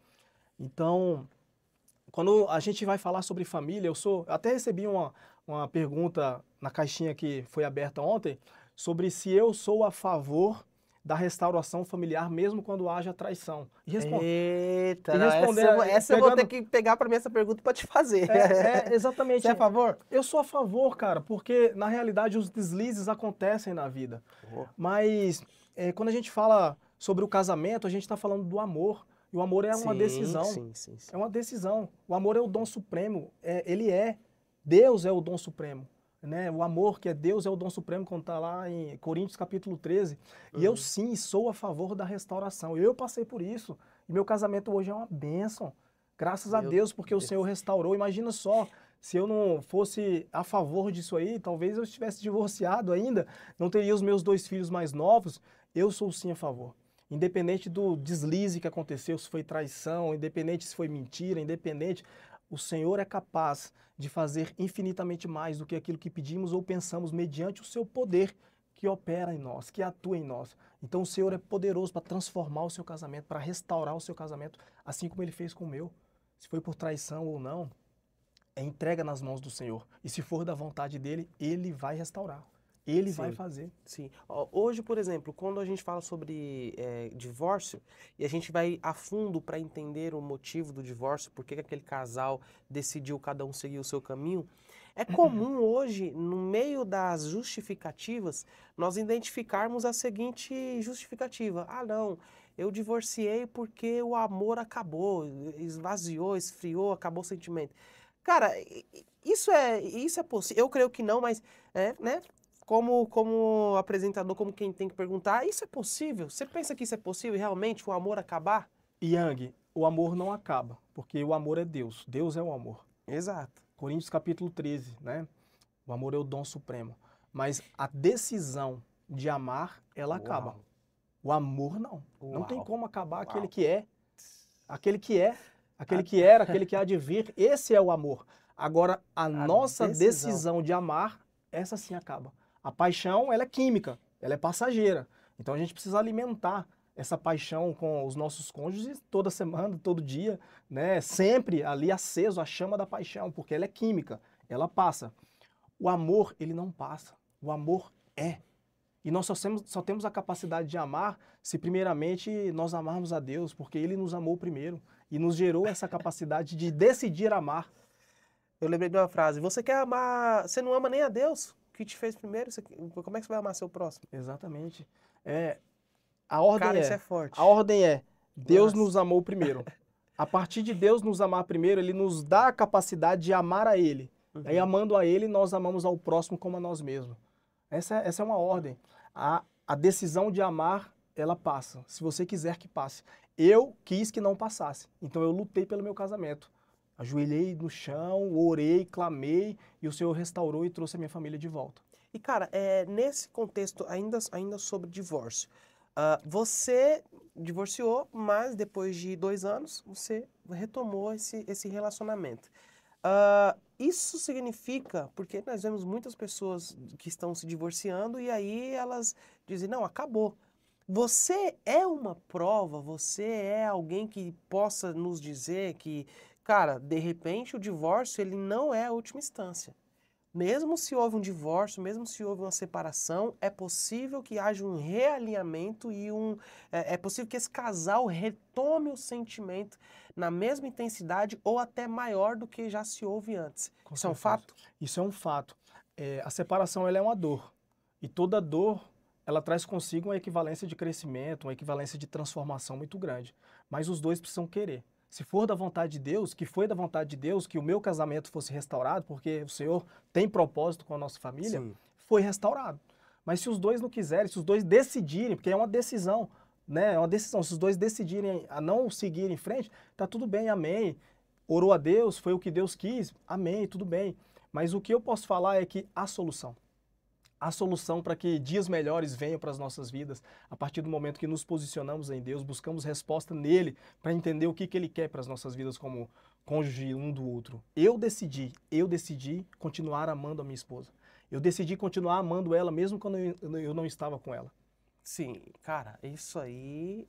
Speaker 2: Então, quando a gente vai falar sobre família, eu até recebi uma pergunta na caixinha que foi aberta ontem, sobre se eu sou a favor da restauração familiar, mesmo quando haja traição.
Speaker 1: Eita, essa eu vou ter
Speaker 2: pegando,
Speaker 1: que pegar para mim essa pergunta para te fazer.
Speaker 2: exatamente.
Speaker 1: Você é a favor?
Speaker 2: Eu sou a favor, cara, porque na realidade os deslizes acontecem na vida. Mas quando a gente fala sobre o casamento, a gente está falando do amor. E o amor é uma decisão.
Speaker 1: Sim.
Speaker 2: É uma decisão. O amor é o dom supremo. Deus é o dom supremo. Né? O amor que é Deus é o dom supremo, como está lá em Coríntios capítulo 13. E eu sim sou a favor da restauração. Eu passei por isso. E meu casamento hoje é uma bênção. Graças a Deus, porque o Senhor restaurou. Imagina só, se eu não fosse a favor disso aí, talvez eu estivesse divorciado ainda, não teria os meus 2 filhos mais novos. Eu sou sim a favor. Independente do deslize que aconteceu, se foi traição, independente se foi mentira, independente, o Senhor é capaz de fazer infinitamente mais do que aquilo que pedimos ou pensamos mediante o seu poder que opera em nós, que atua em nós. Então o Senhor é poderoso para transformar o seu casamento, para restaurar o seu casamento, assim como Ele fez com o meu. Se foi por traição ou não, é entrega nas mãos do Senhor. E se for da vontade dEle, Ele vai restaurar. Ele vai
Speaker 1: Sim.
Speaker 2: fazer.
Speaker 1: Sim. Ó, hoje, por exemplo, quando a gente fala sobre divórcio e a gente vai a fundo para entender o motivo do divórcio, por que que aquele casal decidiu cada um seguir o seu caminho, é comum hoje, no meio das justificativas, nós identificarmos a seguinte justificativa: ah, não, eu divorciei porque o amor acabou, esvaziou, esfriou, acabou o sentimento. Cara, isso é possível. Eu creio que não, mas, né? Como apresentador, como quem tem que perguntar, isso é possível? Você pensa que isso é possível realmente, o amor acabar?
Speaker 2: Yang, o amor não acaba, porque o amor é Deus. Deus é o amor.
Speaker 1: Exato.
Speaker 2: Coríntios capítulo 13, né? O amor é o dom supremo. Mas a decisão de amar, ela acaba.
Speaker 1: Uau.
Speaker 2: O amor não. Não tem
Speaker 1: Uau.
Speaker 2: como acabar aquele
Speaker 1: Uau.
Speaker 2: que é, aquele que é, aquele que era, aquele que há de vir. Esse é o amor. Agora, a nossa decisão de amar, essa sim acaba. A paixão, ela é química, ela é passageira. Então a gente precisa alimentar essa paixão com os nossos cônjuges toda semana, todo dia, né? Sempre ali aceso a chama da paixão, porque ela é química, ela passa. O amor, ele não passa. O amor é. E nós só temos a capacidade de amar se primeiramente nós amarmos a Deus, porque Ele nos amou primeiro e nos gerou essa capacidade de decidir amar.
Speaker 1: Eu lembrei de uma frase: você quer amar, você não ama nem a Deus, que te fez primeiro, como é que você vai amar seu próximo?
Speaker 2: Exatamente. A ordem
Speaker 1: Cara, isso é forte.
Speaker 2: A ordem é, Deus
Speaker 1: Nossa.
Speaker 2: nos amou primeiro. A partir de Deus nos amar primeiro, Ele nos dá a capacidade de amar a Ele. Aí, amando a Ele, nós amamos ao próximo como a nós mesmos. Essa é uma ordem. A decisão de amar, ela passa. Se você quiser que passe. Eu quis que não passasse. Então eu lutei pelo meu casamento. Ajoelhei no chão, orei, clamei, e o Senhor restaurou e trouxe a minha família de volta.
Speaker 1: E, cara, nesse contexto, ainda sobre divórcio, você divorciou, mas depois de 2 anos, você retomou esse relacionamento. Isso significa, porque nós vemos muitas pessoas que estão se divorciando e aí elas dizem, não, acabou. Você é uma prova, você é alguém que possa nos dizer que, cara, de repente o divórcio ele não é a última instância. Mesmo se houve um divórcio, mesmo se houve uma separação, é possível que haja um realinhamento e é possível que esse casal retome o sentimento na mesma intensidade ou até maior do que já se houve antes.
Speaker 2: Com
Speaker 1: Isso é um
Speaker 2: certeza.
Speaker 1: fato?
Speaker 2: Isso é um fato. A separação ela é uma dor. E toda dor, ela traz consigo uma equivalência de crescimento, uma equivalência de transformação muito grande. Mas os dois precisam querer. Se for da vontade de Deus, que foi da vontade de Deus que o meu casamento fosse restaurado, porque o Senhor tem propósito com a nossa família,
Speaker 1: Sim.
Speaker 2: foi restaurado. Mas se os dois não quiserem, se os dois decidirem, porque é uma decisão, né? É uma decisão. Se os dois decidirem a não seguir em frente, tá tudo bem, amém. Orou a Deus, foi o que Deus quis, amém, tudo bem. Mas o que eu posso falar é que há solução. Há solução para que dias melhores venham para as nossas vidas, a partir do momento que nos posicionamos em Deus, buscamos resposta nele, para entender o que Ele quer para as nossas vidas como cônjuge um do outro. Eu decidi continuar amando a minha esposa. Eu decidi continuar amando ela, mesmo quando eu não estava com ela.
Speaker 1: Sim, cara, isso aí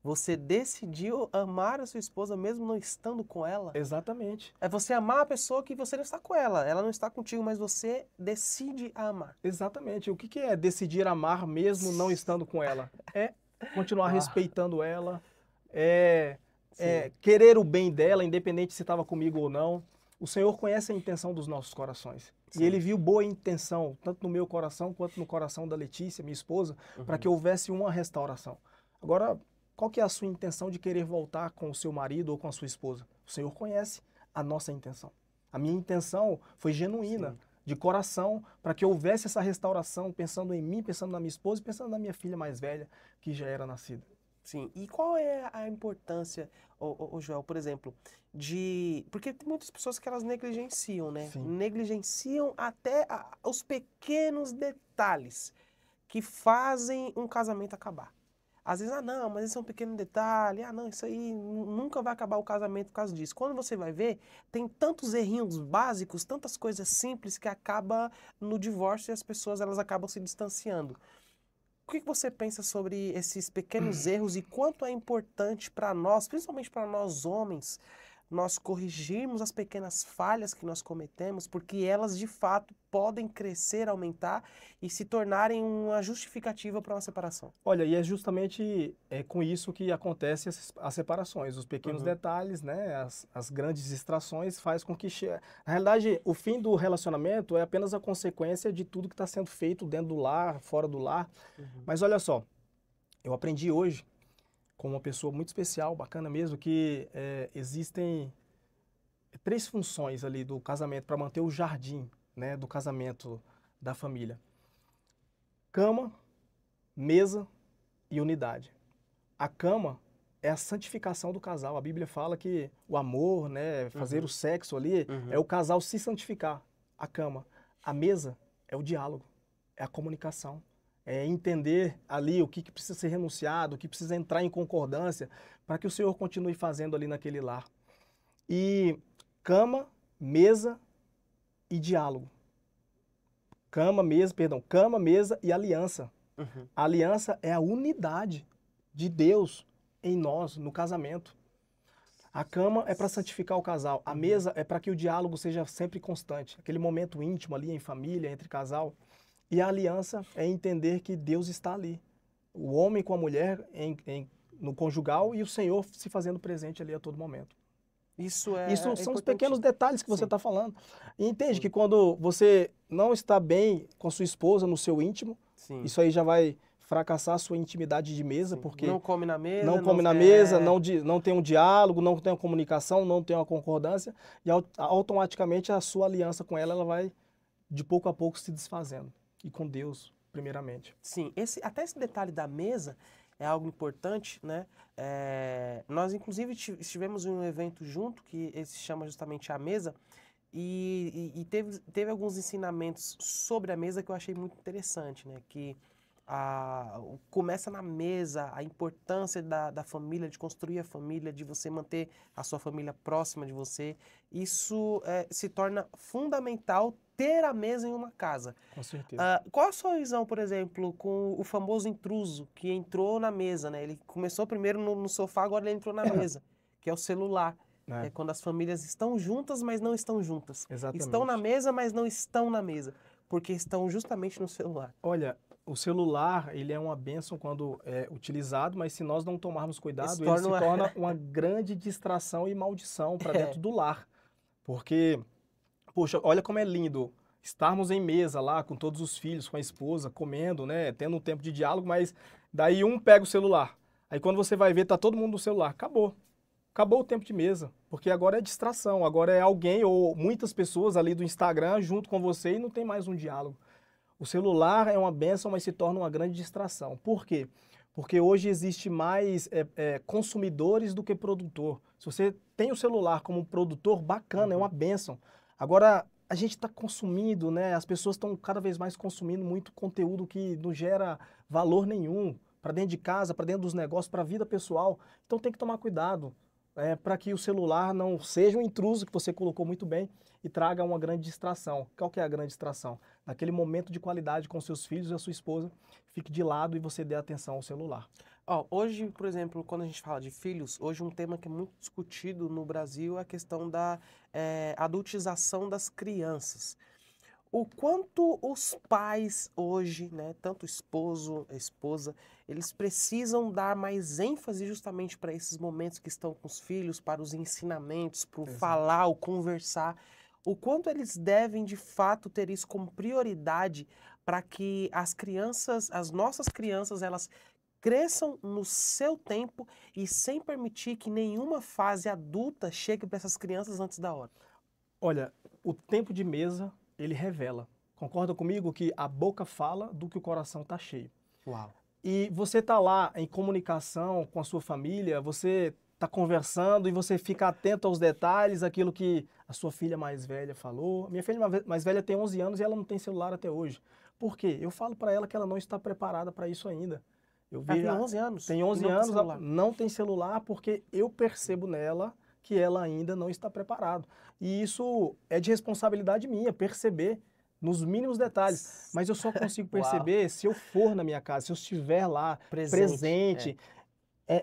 Speaker 1: você decidiu amar a sua esposa mesmo não estando com ela.
Speaker 2: Exatamente.
Speaker 1: É você amar a pessoa que você não está com ela não está contigo, mas você decide amar.
Speaker 2: Exatamente. O que é decidir amar mesmo não estando com ela? É continuar respeitando ela, querer o bem dela, independente se estava comigo ou não. O Senhor conhece a intenção dos nossos corações.
Speaker 1: Sim.
Speaker 2: E Ele viu boa intenção, tanto no meu coração quanto no coração da Letícia, minha esposa, para que houvesse uma restauração. Agora, qual que é a sua intenção de querer voltar com o seu marido ou com a sua esposa? O Senhor conhece a nossa intenção. A minha intenção foi genuína,
Speaker 1: Sim.
Speaker 2: de coração, para que houvesse essa restauração, pensando em mim, pensando na minha esposa e pensando na minha filha mais velha, que já era nascida.
Speaker 1: Sim, e qual é a importância, Joel, por exemplo, porque tem muitas pessoas que elas negligenciam, né?
Speaker 2: Sim.
Speaker 1: Negligenciam até os pequenos detalhes que fazem um casamento acabar. às vezes, ah, não, mas isso é um pequeno detalhe, ah, não, isso aí nunca vai acabar o casamento por causa disso. Quando você vai ver, tem tantos errinhos básicos, tantas coisas simples que acaba no divórcio e as pessoas elas acabam se distanciando. O que você pensa sobre esses pequenos erros e quanto é importante para nós, principalmente para nós homens, nós corrigirmos as pequenas falhas que nós cometemos, porque elas de fato podem crescer, aumentar e se tornarem uma justificativa para uma separação?
Speaker 2: Olha, e é justamente com isso que acontecem as separações. Os pequenos
Speaker 1: Uhum.
Speaker 2: detalhes, né, as grandes distrações faz com que... Na realidade, o fim do relacionamento é apenas a consequência de tudo que está sendo feito dentro do lar, fora do lar.
Speaker 1: Uhum.
Speaker 2: Mas olha só, eu aprendi hoje com uma pessoa muito especial, bacana mesmo, que existem três funções ali do casamento para manter o jardim, né, do casamento da família: cama, mesa e unidade. A cama é a santificação do casal. A Bíblia fala que o amor, né, fazer o
Speaker 1: Uhum.
Speaker 2: sexo ali, é
Speaker 1: Uhum.
Speaker 2: o casal se santificar. A cama. A mesa é o diálogo, é a comunicação, é entender ali o que precisa ser renunciado, o que precisa entrar em concordância para que o Senhor continue fazendo ali naquele lar. E cama, mesa e diálogo. Cama, mesa e aliança.
Speaker 1: Uhum.
Speaker 2: A aliança é a unidade de Deus em nós, no casamento. A cama é para santificar o casal. A
Speaker 1: Uhum.
Speaker 2: mesa é para que o diálogo seja sempre constante. Aquele momento íntimo ali em família, entre casal. E a aliança é entender que Deus está ali. O homem com a mulher no conjugal e o Senhor se fazendo presente ali a todo momento.
Speaker 1: Isso
Speaker 2: Isso
Speaker 1: é
Speaker 2: são os
Speaker 1: importante.
Speaker 2: pequenos detalhes que você
Speaker 1: Sim,
Speaker 2: está falando. E entende que
Speaker 1: sim,
Speaker 2: quando você não está bem com sua esposa no seu íntimo,
Speaker 1: sim,
Speaker 2: isso aí já vai fracassar a sua intimidade de mesa,
Speaker 1: sim.
Speaker 2: porque
Speaker 1: Não come na
Speaker 2: não
Speaker 1: mesa, não
Speaker 2: come na mesa,
Speaker 1: é.
Speaker 2: não tem um diálogo, não tem uma comunicação, não tem uma concordância, e automaticamente a sua aliança com ela vai de pouco a pouco se desfazendo. E com Deus, primeiramente.
Speaker 1: Sim, até esse detalhe da mesa é algo importante, né? Nós, inclusive, estivemos em um evento junto, que ele se chama justamente A Mesa, e teve alguns ensinamentos sobre a mesa que eu achei muito interessante, né? Que começa na mesa, a importância da família, de construir a família, de você manter a sua família próxima de você. Isso se torna fundamental ter a mesa em uma casa.
Speaker 2: Com certeza.
Speaker 1: Qual a sua visão, por exemplo, com o famoso intruso que entrou na mesa, né? Ele começou primeiro no sofá, agora ele entrou na mesa, que é o celular.
Speaker 2: É,
Speaker 1: É quando as famílias estão juntas, mas não estão juntas. Estão na
Speaker 2: exatamente.
Speaker 1: mesa, mas não estão na mesa, porque estão justamente no celular.
Speaker 2: Olha, o celular, ele é uma bênção quando é utilizado, mas se nós não tomarmos
Speaker 1: Isso
Speaker 2: cuidado, ele
Speaker 1: torna
Speaker 2: se
Speaker 1: uma...
Speaker 2: torna uma grande distração e maldição para dentro
Speaker 1: É,
Speaker 2: do lar. Porque, poxa, olha como é lindo estarmos em mesa lá com todos os filhos, com a esposa, comendo, né, tendo um tempo de diálogo, mas daí um pega o celular. Aí quando você vai ver, tá todo mundo no celular. Acabou. Acabou o tempo de mesa, porque agora é distração, agora é alguém ou muitas pessoas ali do Instagram junto com você e não tem mais um diálogo. O celular é uma bênção, mas se torna uma grande distração. Por quê? Porque hoje existe mais consumidores do que produtor. Se você tem o celular como produtor, bacana, é uma
Speaker 1: uhum.
Speaker 2: bênção. Agora, a gente está consumindo, né? As pessoas estão cada vez mais consumindo muito conteúdo que não gera valor nenhum para dentro de casa, para dentro dos negócios, para a vida pessoal. Então tem que tomar cuidado para que o celular não seja um intruso, que você colocou muito bem, e traga uma grande distração. Qual que é a grande distração? Naquele momento de qualidade com seus filhos e a sua esposa, fique de lado e você dê atenção ao celular.
Speaker 1: Ó, hoje, por exemplo, quando a gente fala de filhos, hoje um tema que é muito discutido no Brasil é a questão da adultização das crianças. O quanto os pais hoje, né, tanto o esposo, a esposa, eles precisam dar mais ênfase justamente para esses momentos que estão com os filhos, para os ensinamentos, para o
Speaker 2: Exato.
Speaker 1: falar, o conversar. O quanto eles devem de fato ter isso como prioridade para que as crianças, as nossas crianças, elas cresçam no seu tempo e sem permitir que nenhuma fase adulta chegue para essas crianças antes da hora.
Speaker 2: Olha, o tempo de mesa, ele revela. Concorda comigo que a boca fala do que o coração está cheio.
Speaker 1: Uau.
Speaker 2: E você está lá em comunicação com a sua família, você está conversando e você fica atento aos detalhes, aquilo que a sua filha mais velha falou. Minha filha mais velha tem 11 anos e ela não tem celular até hoje. Por quê? Eu falo para ela que ela não está preparada para isso ainda. Eu
Speaker 1: Ela
Speaker 2: vi,
Speaker 1: tem 11 anos.
Speaker 2: tem
Speaker 1: e
Speaker 2: 11
Speaker 1: não tem
Speaker 2: anos,
Speaker 1: celular.
Speaker 2: não tem celular porque eu percebo nela que ela ainda não está preparada. E isso é de responsabilidade minha, perceber nos mínimos detalhes. Mas eu só consigo
Speaker 1: Uau.
Speaker 2: perceber se eu for na minha casa, se eu estiver lá,
Speaker 1: Presente.
Speaker 2: presente,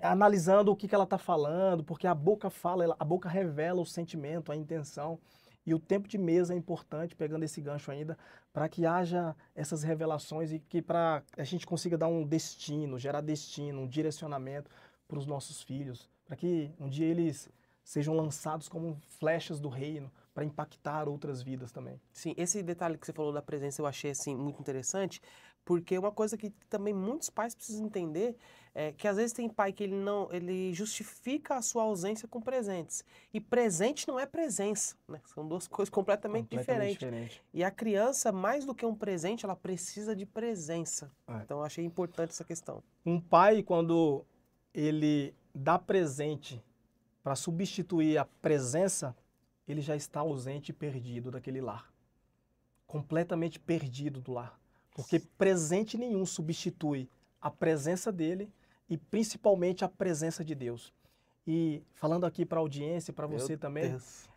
Speaker 2: analisando o que ela está falando, porque a boca fala, a boca revela o sentimento, a intenção. E o tempo de mesa é importante, pegando esse gancho ainda, para que haja essas revelações e que para a gente consiga dar um destino, gerar destino, um direcionamento para os nossos filhos, para que um dia eles sejam lançados como flechas do reino, para impactar outras vidas também.
Speaker 1: Sim, esse detalhe que você falou da presença eu achei assim muito interessante, porque uma coisa que também muitos pais precisam entender é que às vezes tem pai que ele justifica a sua ausência com presentes. E presente não é presença, né? São duas coisas completamente
Speaker 2: Completamente
Speaker 1: diferentes.
Speaker 2: diferente.
Speaker 1: E a criança, mais do que um presente, ela precisa de presença.
Speaker 2: É.
Speaker 1: Então eu achei importante essa questão.
Speaker 2: Um pai, quando ele dá presente para substituir a presença, ele já está ausente e perdido daquele lar. Completamente perdido do lar. Porque presente nenhum substitui a presença dele e principalmente a presença de Deus. E falando aqui para a audiência, para você
Speaker 1: Meu
Speaker 2: também,
Speaker 1: Deus.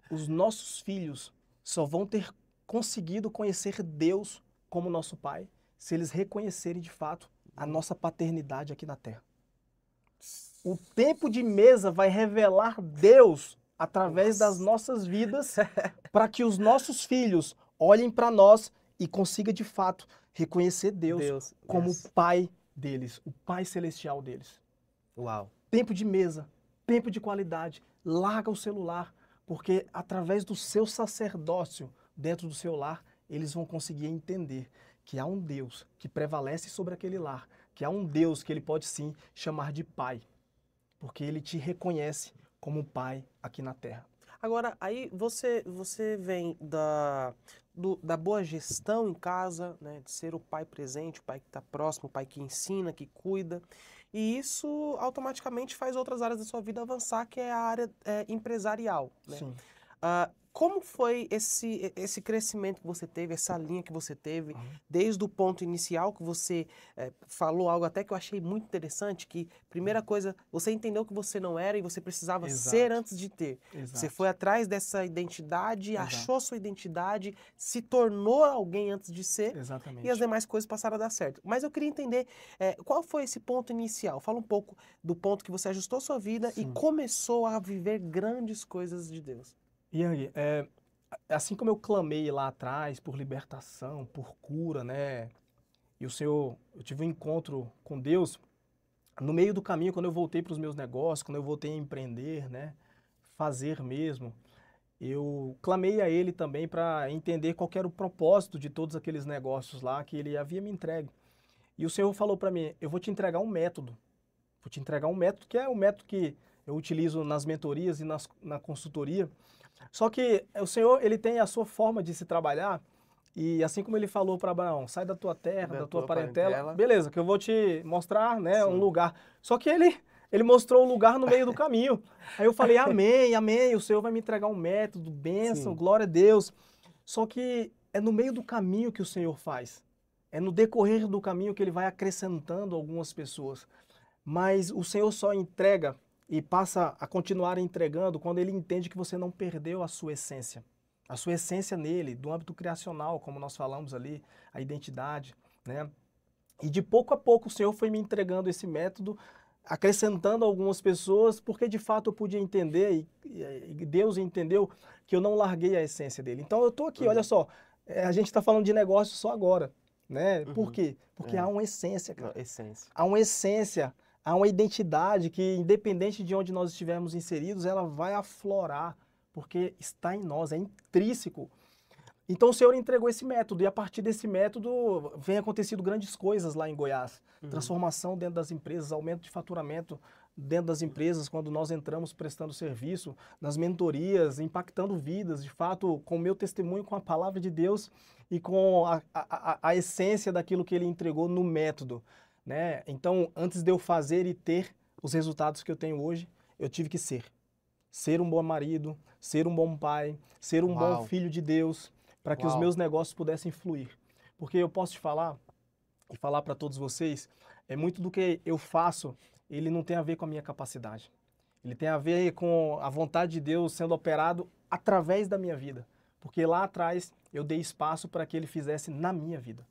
Speaker 2: os nossos filhos só vão ter conseguido conhecer Deus como nosso Pai se eles reconhecerem de fato a nossa paternidade aqui na Terra. O tempo de mesa vai revelar Deus através das nossas vidas para que os nossos filhos olhem para nós e consigam de fato reconhecer Deus como o Pai deles, o Pai celestial deles.
Speaker 1: Uau.
Speaker 2: Tempo de mesa, tempo de qualidade, larga o celular, porque através do seu sacerdócio dentro do seu lar, eles vão conseguir entender que há um Deus que prevalece sobre aquele lar, que há um Deus que ele pode sim chamar de Pai, porque ele te reconhece como Pai aqui na Terra.
Speaker 1: Agora, aí você vem da boa gestão em casa, né, de ser o pai presente, o pai que está próximo, o pai que ensina, que cuida, e isso automaticamente faz outras áreas da sua vida avançar, que é a área empresarial, né?
Speaker 2: Sim.
Speaker 1: Como foi esse crescimento que você teve, essa linha que você teve, desde o ponto inicial que você falou algo até que eu achei muito interessante, que primeira coisa, você entendeu que você não era e você precisava ser antes de ter.
Speaker 2: Exato.
Speaker 1: Você foi atrás dessa identidade,
Speaker 2: Exato.
Speaker 1: achou sua identidade, se tornou alguém antes de ser,
Speaker 2: Exatamente.
Speaker 1: e as demais coisas passaram a dar certo. Mas eu queria entender qual foi esse ponto inicial. Fala um pouco do ponto que você ajustou sua vida e começou a viver grandes coisas de Deus.
Speaker 2: Yang, assim como eu clamei lá atrás por libertação, por cura, né? E eu tive um encontro com Deus, no meio do caminho, quando eu voltei para os meus negócios, quando eu voltei a empreender, né? Fazer mesmo, eu clamei a Ele também para entender qual era o propósito de todos aqueles negócios lá que Ele havia me entregue. E o Senhor falou para mim, eu vou te entregar um método. Vou te entregar um método que é o método que eu utilizo nas mentorias e na consultoria. Só que o Senhor, ele tem a sua forma de se trabalhar, e assim como ele falou para Abraão, sai da tua terra, da tua parentela, beleza, que eu vou te mostrar, né, um lugar. Só que ele mostrou o lugar no meio do caminho. Aí eu falei, amém, amém, o Senhor vai me entregar um método, bênção, glória a Deus. Só que é no meio do caminho que o Senhor faz. É no decorrer do caminho que ele vai acrescentando algumas pessoas. Mas o Senhor só entrega e passa a continuar entregando quando ele entende que você não perdeu a sua essência. A sua essência nele, do âmbito criacional, como nós falamos ali, a identidade, né? E de pouco a pouco o Senhor foi me entregando esse método, acrescentando algumas pessoas, porque de fato eu podia entender, e Deus entendeu que eu não larguei a essência dele. Então eu estou aqui, olha só, a gente está falando de negócio só agora, né? Por quê? Porque há uma essência, cara. Há uma essência. Há uma identidade que, independente de onde nós estivermos inseridos, ela vai aflorar, porque está em nós, é intrínseco. Então o Senhor entregou esse método, e a partir desse método vem acontecendo grandes coisas lá em Goiás. Transformação dentro das empresas, aumento de faturamento dentro das empresas, quando nós entramos prestando serviço, nas mentorias, impactando vidas, de fato, com o meu testemunho, com a palavra de Deus e com a essência daquilo que Ele entregou no método. Né? Então, antes de eu fazer e ter os resultados que eu tenho hoje, eu tive que ser. Ser um bom marido, ser um bom pai, ser um bom filho de Deus, para que os meus negócios pudessem fluir. Porque eu posso te falar, e falar para todos vocês, é muito do que eu faço, ele não tem a ver com a minha capacidade. Ele tem a ver com a vontade de Deus sendo operado através da minha vida. Porque lá atrás eu dei espaço para que ele fizesse na minha vida.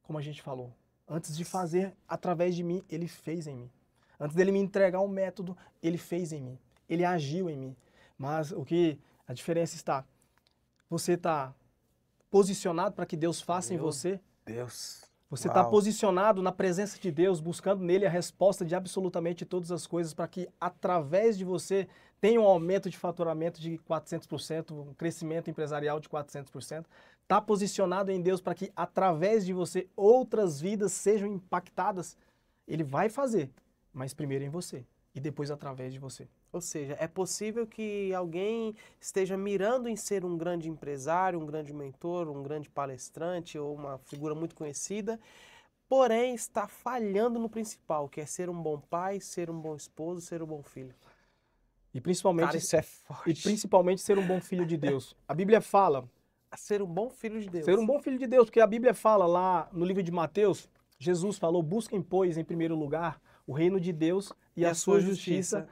Speaker 2: Como a gente falou, antes de fazer através de mim, ele fez em mim. Antes dele me entregar um método, ele fez em mim. Ele agiu em mim. Mas a diferença está, você está posicionado para que Deus faça em você?
Speaker 1: Deus.
Speaker 2: Você está posicionado na presença de Deus, buscando nele a resposta de absolutamente todas as coisas, para que através de você tenha um aumento de faturamento de 400%, um crescimento empresarial de 400%. Está posicionado em Deus para que através de você outras vidas sejam impactadas. Ele vai fazer, mas primeiro em você e depois através de você.
Speaker 1: Ou seja, é possível que alguém esteja mirando em ser um grande empresário, um grande mentor, um grande palestrante ou uma figura muito conhecida, porém está falhando no principal, que é ser um bom pai, ser um bom esposo, ser um bom filho.
Speaker 2: E principalmente,
Speaker 1: Cara, isso é forte.
Speaker 2: E principalmente ser um bom filho de Deus. A Bíblia fala...
Speaker 1: Ser um bom filho de Deus.
Speaker 2: Ser um bom filho de Deus, porque a Bíblia fala lá no livro de Mateus, Jesus falou, busquem, pois, em primeiro lugar, o reino de Deus e a sua justiça,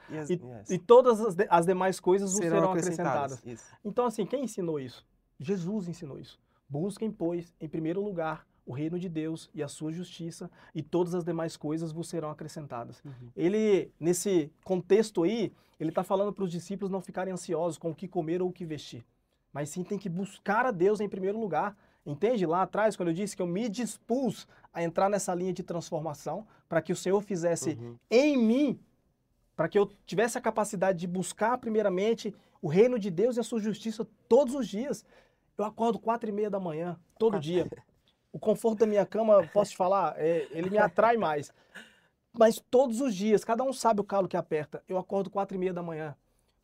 Speaker 2: e todas as demais coisas vos serão acrescentadas. Então, assim, quem ensinou isso? Jesus ensinou isso. Busquem, pois, em primeiro lugar, o reino de Deus e a sua justiça, e todas as demais coisas vos serão acrescentadas. Ele, nesse contexto aí, ele está falando para os discípulos não ficarem ansiosos com o que comer ou o que vestir, mas sim tem que buscar a Deus em primeiro lugar. Entende? Lá atrás, quando eu disse que eu me dispus a entrar nessa linha de transformação, para que o Senhor fizesse em mim, para que eu tivesse a capacidade de buscar primeiramente o reino de Deus e a sua justiça todos os dias. Eu acordo 4h30 da manhã, todo dia. O conforto da minha cama, posso te falar, ele me atrai mais. Mas todos os dias, cada um sabe o calo que aperta. Eu acordo 4h30 da manhã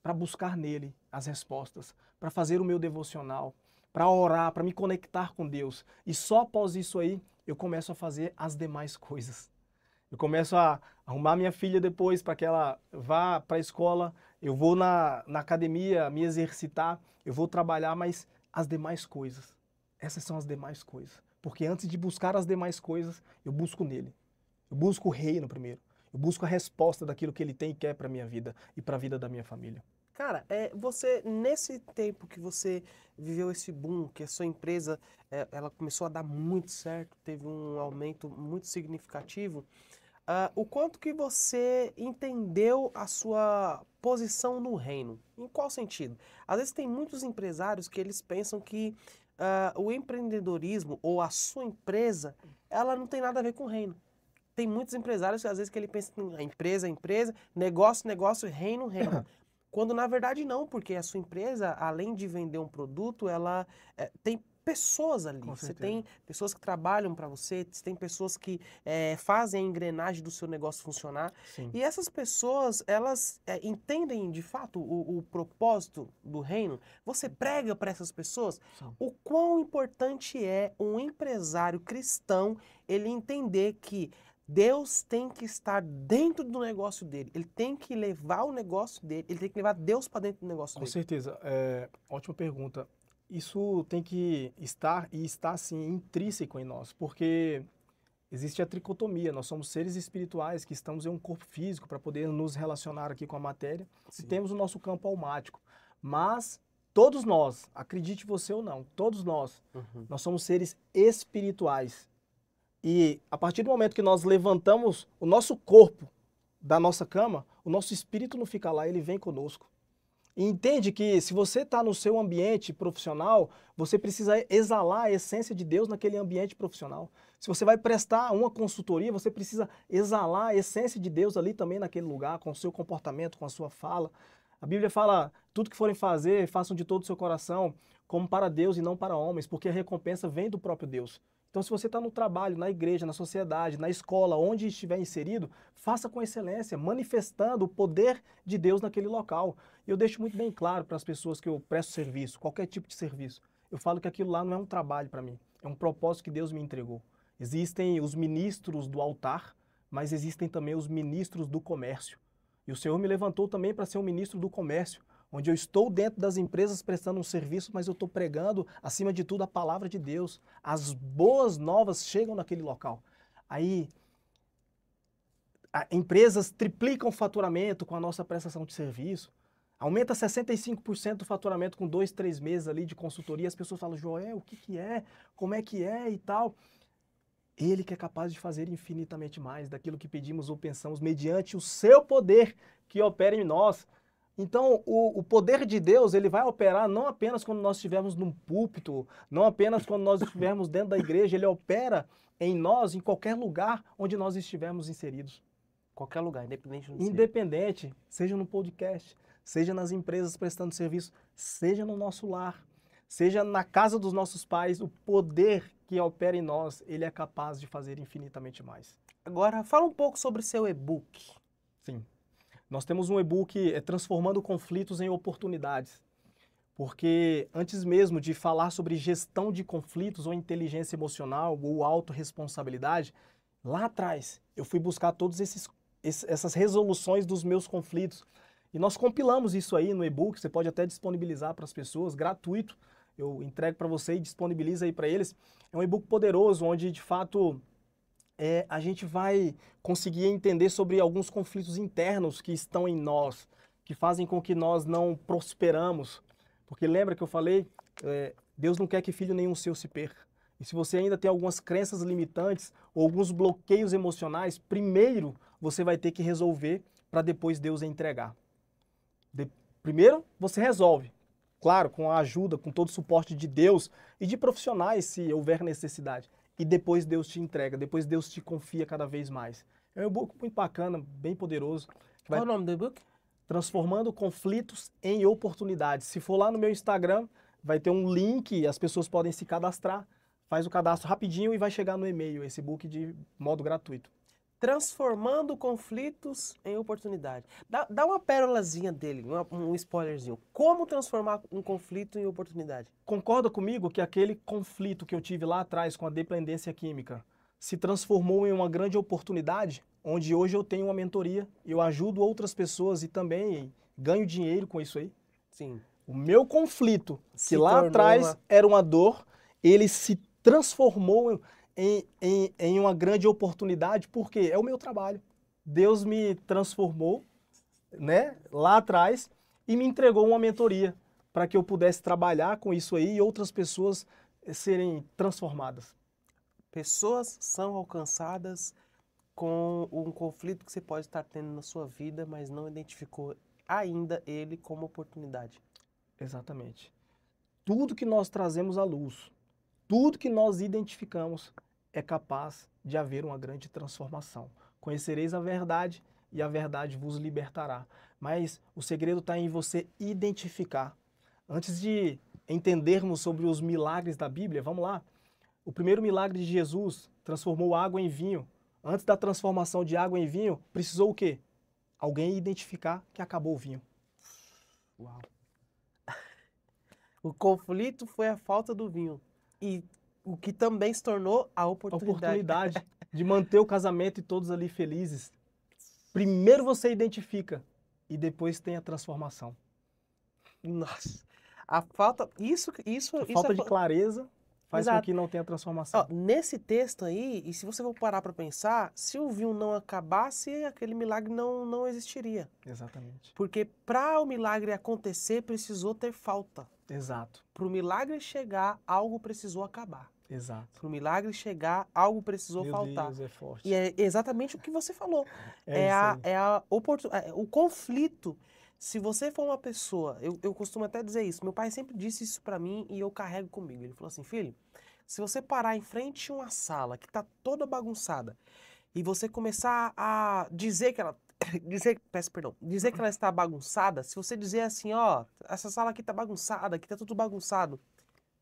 Speaker 2: para buscar nele as respostas, para fazer o meu devocional, para orar, para me conectar com Deus. E só após isso aí, eu começo a fazer as demais coisas. Eu começo a arrumar minha filha depois para que ela vá para a escola, eu vou na academia me exercitar, eu vou trabalhar, mas as demais coisas, essas são as demais coisas. Porque antes de buscar as demais coisas, eu busco nele. Eu busco o reino primeiro. Eu busco a resposta daquilo que ele tem e quer para a minha vida e para a vida da minha família.
Speaker 1: Cara, você, nesse tempo que você viveu esse boom, que a sua empresa, ela começou a dar muito certo, teve um aumento muito significativo, o quanto que você entendeu a sua posição no reino? Em qual sentido? Às vezes tem muitos empresários que eles pensam que o empreendedorismo ou a sua empresa, ela não tem nada a ver com o reino. Tem muitos empresários que às vezes que ele pensa em empresa, negócio, reino. Quando na verdade não, porque a sua empresa, além de vender um produto, ela tem pessoas ali. Você tem pessoas que trabalham para você, tem pessoas que fazem a engrenagem do seu negócio funcionar.
Speaker 2: Sim.
Speaker 1: E essas pessoas, elas entendem de fato o propósito do reino. Você prega para essas pessoas.
Speaker 2: Sim.
Speaker 1: O quão importante é um empresário cristão ele entender que Deus tem que estar dentro do negócio dele. Ele tem que levar o negócio dele. Ele tem que levar Deus para dentro do negócio dele.
Speaker 2: Com certeza. Ótima pergunta. Isso tem que estar, e está sim, intrínseco em nós, porque existe a tricotomia. Nós somos seres espirituais que estamos em um corpo físico para poder nos relacionar aqui com a matéria. Sim. E temos o nosso campo almático. Mas todos nós, acredite você ou não, todos nós, nós somos seres espirituais. E a partir do momento que nós levantamos o nosso corpo da nossa cama, o nosso espírito não fica lá, ele vem conosco. E entende que se você está no seu ambiente profissional, você precisa exalar a essência de Deus naquele ambiente profissional. Se você vai prestar uma consultoria, você precisa exalar a essência de Deus ali também naquele lugar, com o seu comportamento, com a sua fala. A Bíblia fala, tudo que forem fazer, façam de todo o seu coração, como para Deus e não para homens, porque a recompensa vem do próprio Deus. Então, se você está no trabalho, na igreja, na sociedade, na escola, onde estiver inserido, faça com excelência, manifestando o poder de Deus naquele local. E eu deixo muito bem claro para as pessoas que eu presto serviço, qualquer tipo de serviço. Eu falo que aquilo lá não é um trabalho para mim, é um propósito que Deus me entregou. Existem os ministros do altar, mas existem também os ministros do comércio. E o Senhor me levantou também para ser um ministro do comércio, onde eu estou dentro das empresas prestando um serviço, mas eu estou pregando, acima de tudo, a palavra de Deus. As boas novas chegam naquele local. Aí, Empresas triplicam o faturamento com a nossa prestação de serviço. Aumenta 65% do faturamento com 2, 3 meses ali de consultoria. As pessoas falam, Joel, o que que é? Como é que é e tal? Ele que é capaz de fazer infinitamente mais daquilo que pedimos ou pensamos, mediante o seu poder que opera em nós. Então, o poder de Deus, ele vai operar não apenas quando nós estivermos num púlpito, não apenas quando nós estivermos dentro da igreja, ele opera em nós, em qualquer lugar onde nós estivermos inseridos.
Speaker 1: Qualquer lugar, independente do que seja.
Speaker 2: Independente, seja no podcast, seja nas empresas prestando serviço, seja no nosso lar, seja na casa dos nossos pais, o poder que opera em nós, ele é capaz de fazer infinitamente mais.
Speaker 1: Agora, fala um pouco sobre seu e-book.
Speaker 2: Sim. Nós temos um e-book Transformando Conflitos em Oportunidades. Porque antes mesmo de falar sobre gestão de conflitos ou inteligência emocional ou autorresponsabilidade, lá atrás eu fui buscar todas essas resoluções dos meus conflitos. E nós compilamos isso aí no e-book, você pode até disponibilizar para as pessoas, gratuito. Eu entrego para você e disponibilizo aí para eles. É um e-book poderoso, onde de fato a gente vai conseguir entender sobre alguns conflitos internos que estão em nós, que fazem com que nós não prosperamos. Porque lembra que eu falei, Deus não quer que filho nenhum seu se perca. E se você ainda tem algumas crenças limitantes ou alguns bloqueios emocionais, primeiro você vai ter que resolver para depois Deus entregar. Primeiro você resolve, claro, com a ajuda, com todo o suporte de Deus e de profissionais, se houver necessidade. E depois Deus te entrega, depois Deus te confia cada vez mais. É um e-book muito bacana, bem poderoso.
Speaker 1: Qual é o nome do e-book?
Speaker 2: Transformando Conflitos em Oportunidades. Se for lá no meu Instagram, vai ter um link, as pessoas podem se cadastrar, faz o cadastro rapidinho e vai chegar no e-mail, esse e-book de modo gratuito.
Speaker 1: Transformando conflitos em oportunidade. Dá uma pérolazinha dele, um spoilerzinho. Como transformar um conflito em oportunidade?
Speaker 2: Concorda comigo que aquele conflito que eu tive lá atrás com a dependência química se transformou em uma grande oportunidade, onde hoje eu tenho uma mentoria, eu ajudo outras pessoas e também ganho dinheiro com isso aí?
Speaker 1: Sim.
Speaker 2: O meu conflito, que lá atrás era uma dor, ele se transformou em uma grande oportunidade, porque é o meu trabalho. Deus me transformou, né, lá atrás e me entregou uma mentoria para que eu pudesse trabalhar com isso aí e outras pessoas serem transformadas.
Speaker 1: Pessoas são alcançadas com um conflito que você pode estar tendo na sua vida, mas não identificou ainda ele como oportunidade.
Speaker 2: Exatamente. Tudo que nós trazemos à luz, tudo que nós identificamos, é capaz de haver uma grande transformação. Conhecereis a verdade e a verdade vos libertará. Mas o segredo está em você identificar. Antes de entendermos sobre os milagres da Bíblia, vamos lá. O primeiro milagre de Jesus transformou água em vinho. Antes da transformação de água em vinho, precisou o quê? Alguém identificar que acabou o vinho.
Speaker 1: Uau! O conflito foi a falta do vinho. E o que também se tornou a oportunidade.
Speaker 2: A oportunidade de manter o casamento e todos ali felizes. Primeiro você identifica e depois tem a transformação.
Speaker 1: Nossa, a falta...
Speaker 2: A falta de clareza faz com que não tenha transformação.
Speaker 1: Ó, nesse texto aí, e se você for parar para pensar, se o vinho não acabasse, aquele milagre não existiria.
Speaker 2: Exatamente.
Speaker 1: Porque para o milagre acontecer, precisou ter falta.
Speaker 2: Exato.
Speaker 1: Para o milagre chegar, algo precisou acabar.
Speaker 2: Exato.
Speaker 1: Para o milagre chegar, algo precisou faltar.
Speaker 2: Deus, é forte.
Speaker 1: E é exatamente o que você falou. O conflito. Se você for uma pessoa, eu costumo até dizer isso, meu pai sempre disse isso pra mim e eu carrego comigo. Ele falou assim, filho, se você parar em frente a uma sala que tá toda bagunçada e você começar a dizer que ela, dizer que ela está bagunçada, se você dizer assim, ó, essa sala aqui tá bagunçada, aqui tá tudo bagunçado,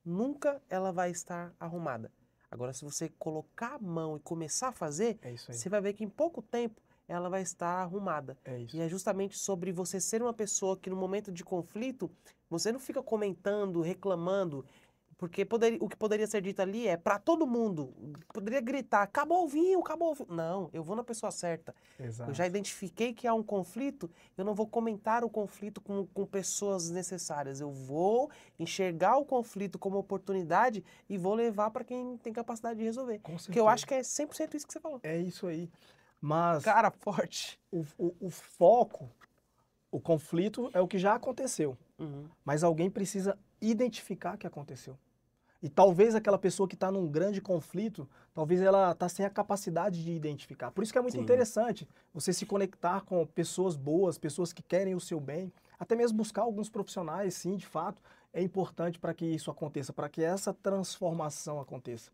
Speaker 1: nunca ela vai estar arrumada. Agora, se você colocar a mão e começar a fazer, você vai ver que em pouco tempo ela vai estar arrumada.
Speaker 2: É isso.
Speaker 1: E é justamente sobre você ser uma pessoa que no momento de conflito, você não fica comentando, reclamando, porque o que poderia ser dito ali é para todo mundo. Poderia gritar, acabou o vinho, acabou o vinho. Não, eu vou na pessoa certa.
Speaker 2: Exato.
Speaker 1: Eu já identifiquei que há um conflito, eu não vou comentar o conflito com pessoas necessárias. Eu vou enxergar o conflito como oportunidade e vou levar para quem tem capacidade de resolver.
Speaker 2: Com certeza.
Speaker 1: Porque eu acho que é 100% isso que você falou.
Speaker 2: É isso aí. Mas
Speaker 1: Cara forte.
Speaker 2: o foco, o conflito é o que já aconteceu.
Speaker 1: Uhum.
Speaker 2: Mas alguém precisa identificar o que aconteceu. E talvez aquela pessoa que está num grande conflito, talvez ela está sem a capacidade de identificar. Por isso que é muito
Speaker 1: Sim.
Speaker 2: interessante você se conectar com pessoas boas, pessoas que querem o seu bem, até mesmo buscar alguns profissionais, sim, de fato, é importante para que isso aconteça, para que essa transformação aconteça.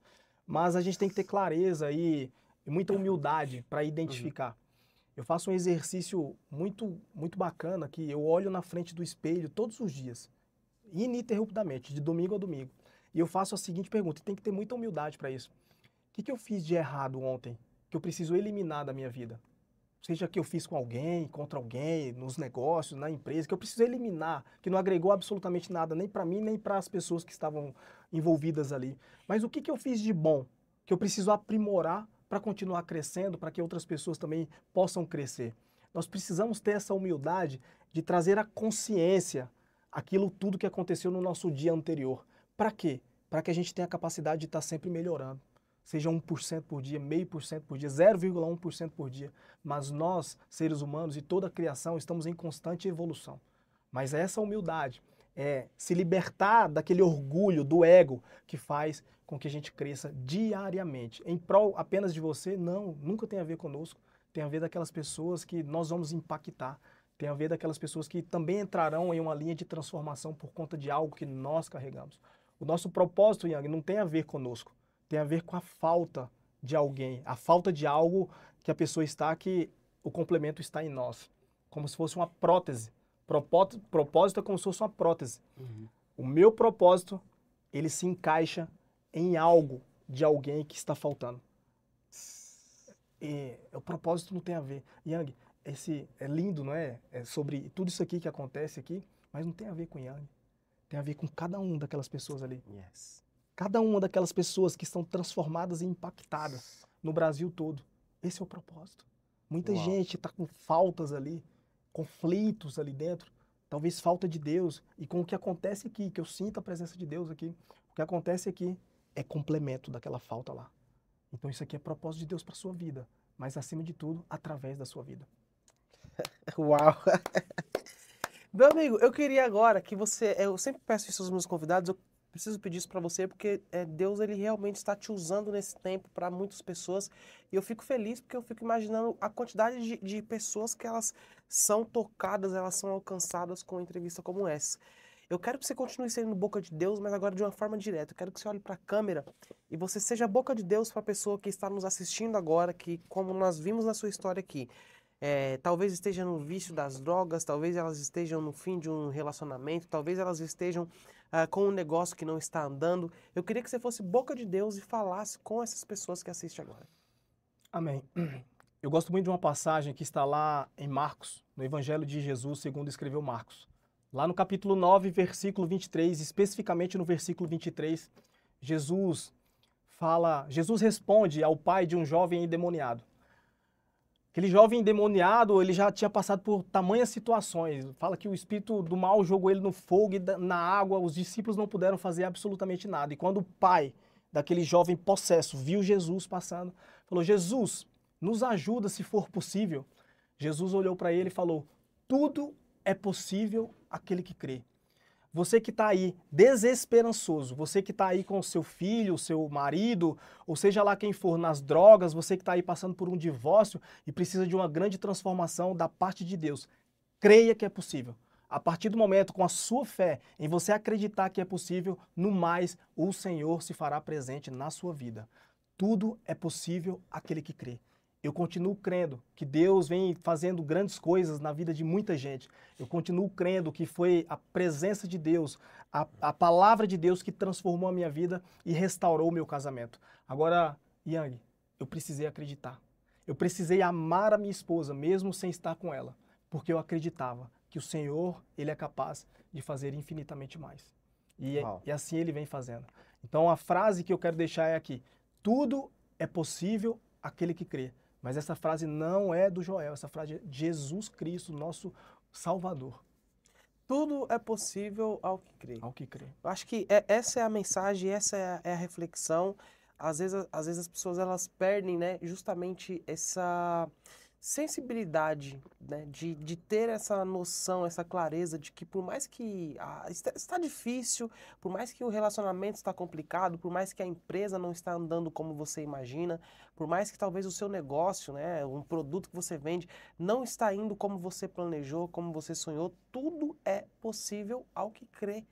Speaker 2: Mas a gente tem que ter clareza e muita humildade para
Speaker 1: Uhum.
Speaker 2: identificar. Eu faço um exercício muito bacana que eu olho na frente do espelho todos os dias, ininterruptamente, de domingo a domingo. E eu faço a seguinte pergunta, e tem que ter muita humildade para isso. O que eu fiz de errado ontem que eu preciso eliminar da minha vida? Seja que eu fiz com alguém, contra alguém, nos negócios, na empresa, que eu preciso eliminar, que não agregou absolutamente nada, nem para mim, nem para as pessoas que estavam envolvidas ali. Mas o que eu fiz de bom que eu preciso aprimorar para continuar crescendo, para que outras pessoas também possam crescer? Nós precisamos ter essa humildade de trazer à consciência aquilo tudo que aconteceu no nosso dia anterior. Para quê? Para que a gente tenha a capacidade de estar sempre melhorando. Seja 1% por dia, 0,5% por dia, 0,1% por dia. Mas nós, seres humanos e toda a criação, estamos em constante evolução. Mas essa humildade é se libertar daquele orgulho, do ego, que faz com que a gente cresça diariamente. Em prol apenas de você? Não, nunca tem a ver conosco. Tem a ver daquelas pessoas que nós vamos impactar. Tem a ver daquelas pessoas que também entrarão em uma linha de transformação por conta de algo que nós carregamos. O nosso propósito, Yang, não tem a ver conosco. Tem a ver com a falta de alguém, a falta de algo que a pessoa está, que o complemento está em nós. Como se fosse uma prótese. Propósito é como se fosse uma prótese.
Speaker 1: Uhum.
Speaker 2: O meu propósito, ele se encaixa em algo de alguém que está faltando. E o propósito não tem a ver. Yang, esse é lindo, não é? É sobre tudo isso aqui que acontece aqui, mas não tem a ver com Yang. Tem a ver com cada uma daquelas pessoas ali.
Speaker 1: Yes.
Speaker 2: Cada uma daquelas pessoas que estão transformadas e impactadas no Brasil todo. Esse é o propósito. Muita
Speaker 1: Uau.
Speaker 2: gente está com faltas ali, conflitos ali dentro, talvez falta de Deus. E com o que acontece aqui, que eu sinto a presença de Deus aqui, o que acontece aqui é complemento daquela falta lá. Então isso aqui é propósito de Deus para a sua vida, mas acima de tudo, através da sua vida.
Speaker 1: Uau! Meu amigo, eu queria agora que você... Eu sempre peço isso aos meus convidados, eu preciso pedir isso pra você, porque Deus, ele realmente está te usando nesse tempo para muitas pessoas. E eu fico feliz porque eu fico imaginando a quantidade de pessoas que elas são tocadas, elas são alcançadas com uma entrevista como essa. Eu quero que você continue sendo boca de Deus, mas agora de uma forma direta. Eu quero que você olhe para a câmera e você seja a boca de Deus para a pessoa que está nos assistindo agora, que, como nós vimos na sua história aqui, talvez esteja no vício das drogas, talvez elas estejam no fim de um relacionamento, talvez elas estejam com um negócio que não está andando. Eu queria que você fosse boca de Deus e falasse com essas pessoas que assistem agora.
Speaker 2: Amém. Eu gosto muito de uma passagem que está lá em Marcos, no Evangelho de Jesus, segundo escreveu Marcos. Lá no capítulo 9, versículo 23, especificamente no versículo 23, Jesus responde ao pai de um jovem endemoniado. Aquele jovem endemoniado, ele já tinha passado por tamanhas situações. Fala que o espírito do mal jogou ele no fogo e na água, os discípulos não puderam fazer absolutamente nada. E quando o pai daquele jovem possesso viu Jesus passando, falou: Jesus, nos ajuda se for possível. Jesus olhou para ele e falou: tudo é possível àquele que crê. Você que está aí desesperançoso, você que está aí com o seu filho, o seu marido, ou seja lá quem for, nas drogas, você que está aí passando por um divórcio e precisa de uma grande transformação da parte de Deus, creia que é possível. A partir do momento, com a sua fé, em você acreditar que é possível, no mais, o Senhor se fará presente na sua vida. Tudo é possível àquele que crê. Eu continuo crendo que Deus vem fazendo grandes coisas na vida de muita gente. Eu continuo crendo que foi a presença de Deus, a palavra de Deus que transformou a minha vida e restaurou o meu casamento. Agora, Yang, eu precisei acreditar. Eu precisei amar a minha esposa, mesmo sem estar com ela, porque eu acreditava que o Senhor, Ele é capaz de fazer infinitamente mais. E assim Ele vem fazendo. Então, a frase que eu quero deixar é aqui: tudo é possível àquele que crê. Mas essa frase não é do Joel, essa frase é de Jesus Cristo, nosso Salvador.
Speaker 1: Tudo é possível ao que crê.
Speaker 2: Ao que crê.
Speaker 1: Eu acho que essa é a mensagem, essa é a reflexão. às vezes as pessoas elas perdem, né, justamente essa sensibilidade, né, de ter essa noção, essa clareza de que por mais que está difícil, por mais que o relacionamento está complicado, por mais que a empresa não está andando como você imagina, por mais que talvez o seu negócio, né, um produto que você vende, não está indo como você planejou, como você sonhou, tudo é possível ao que crê.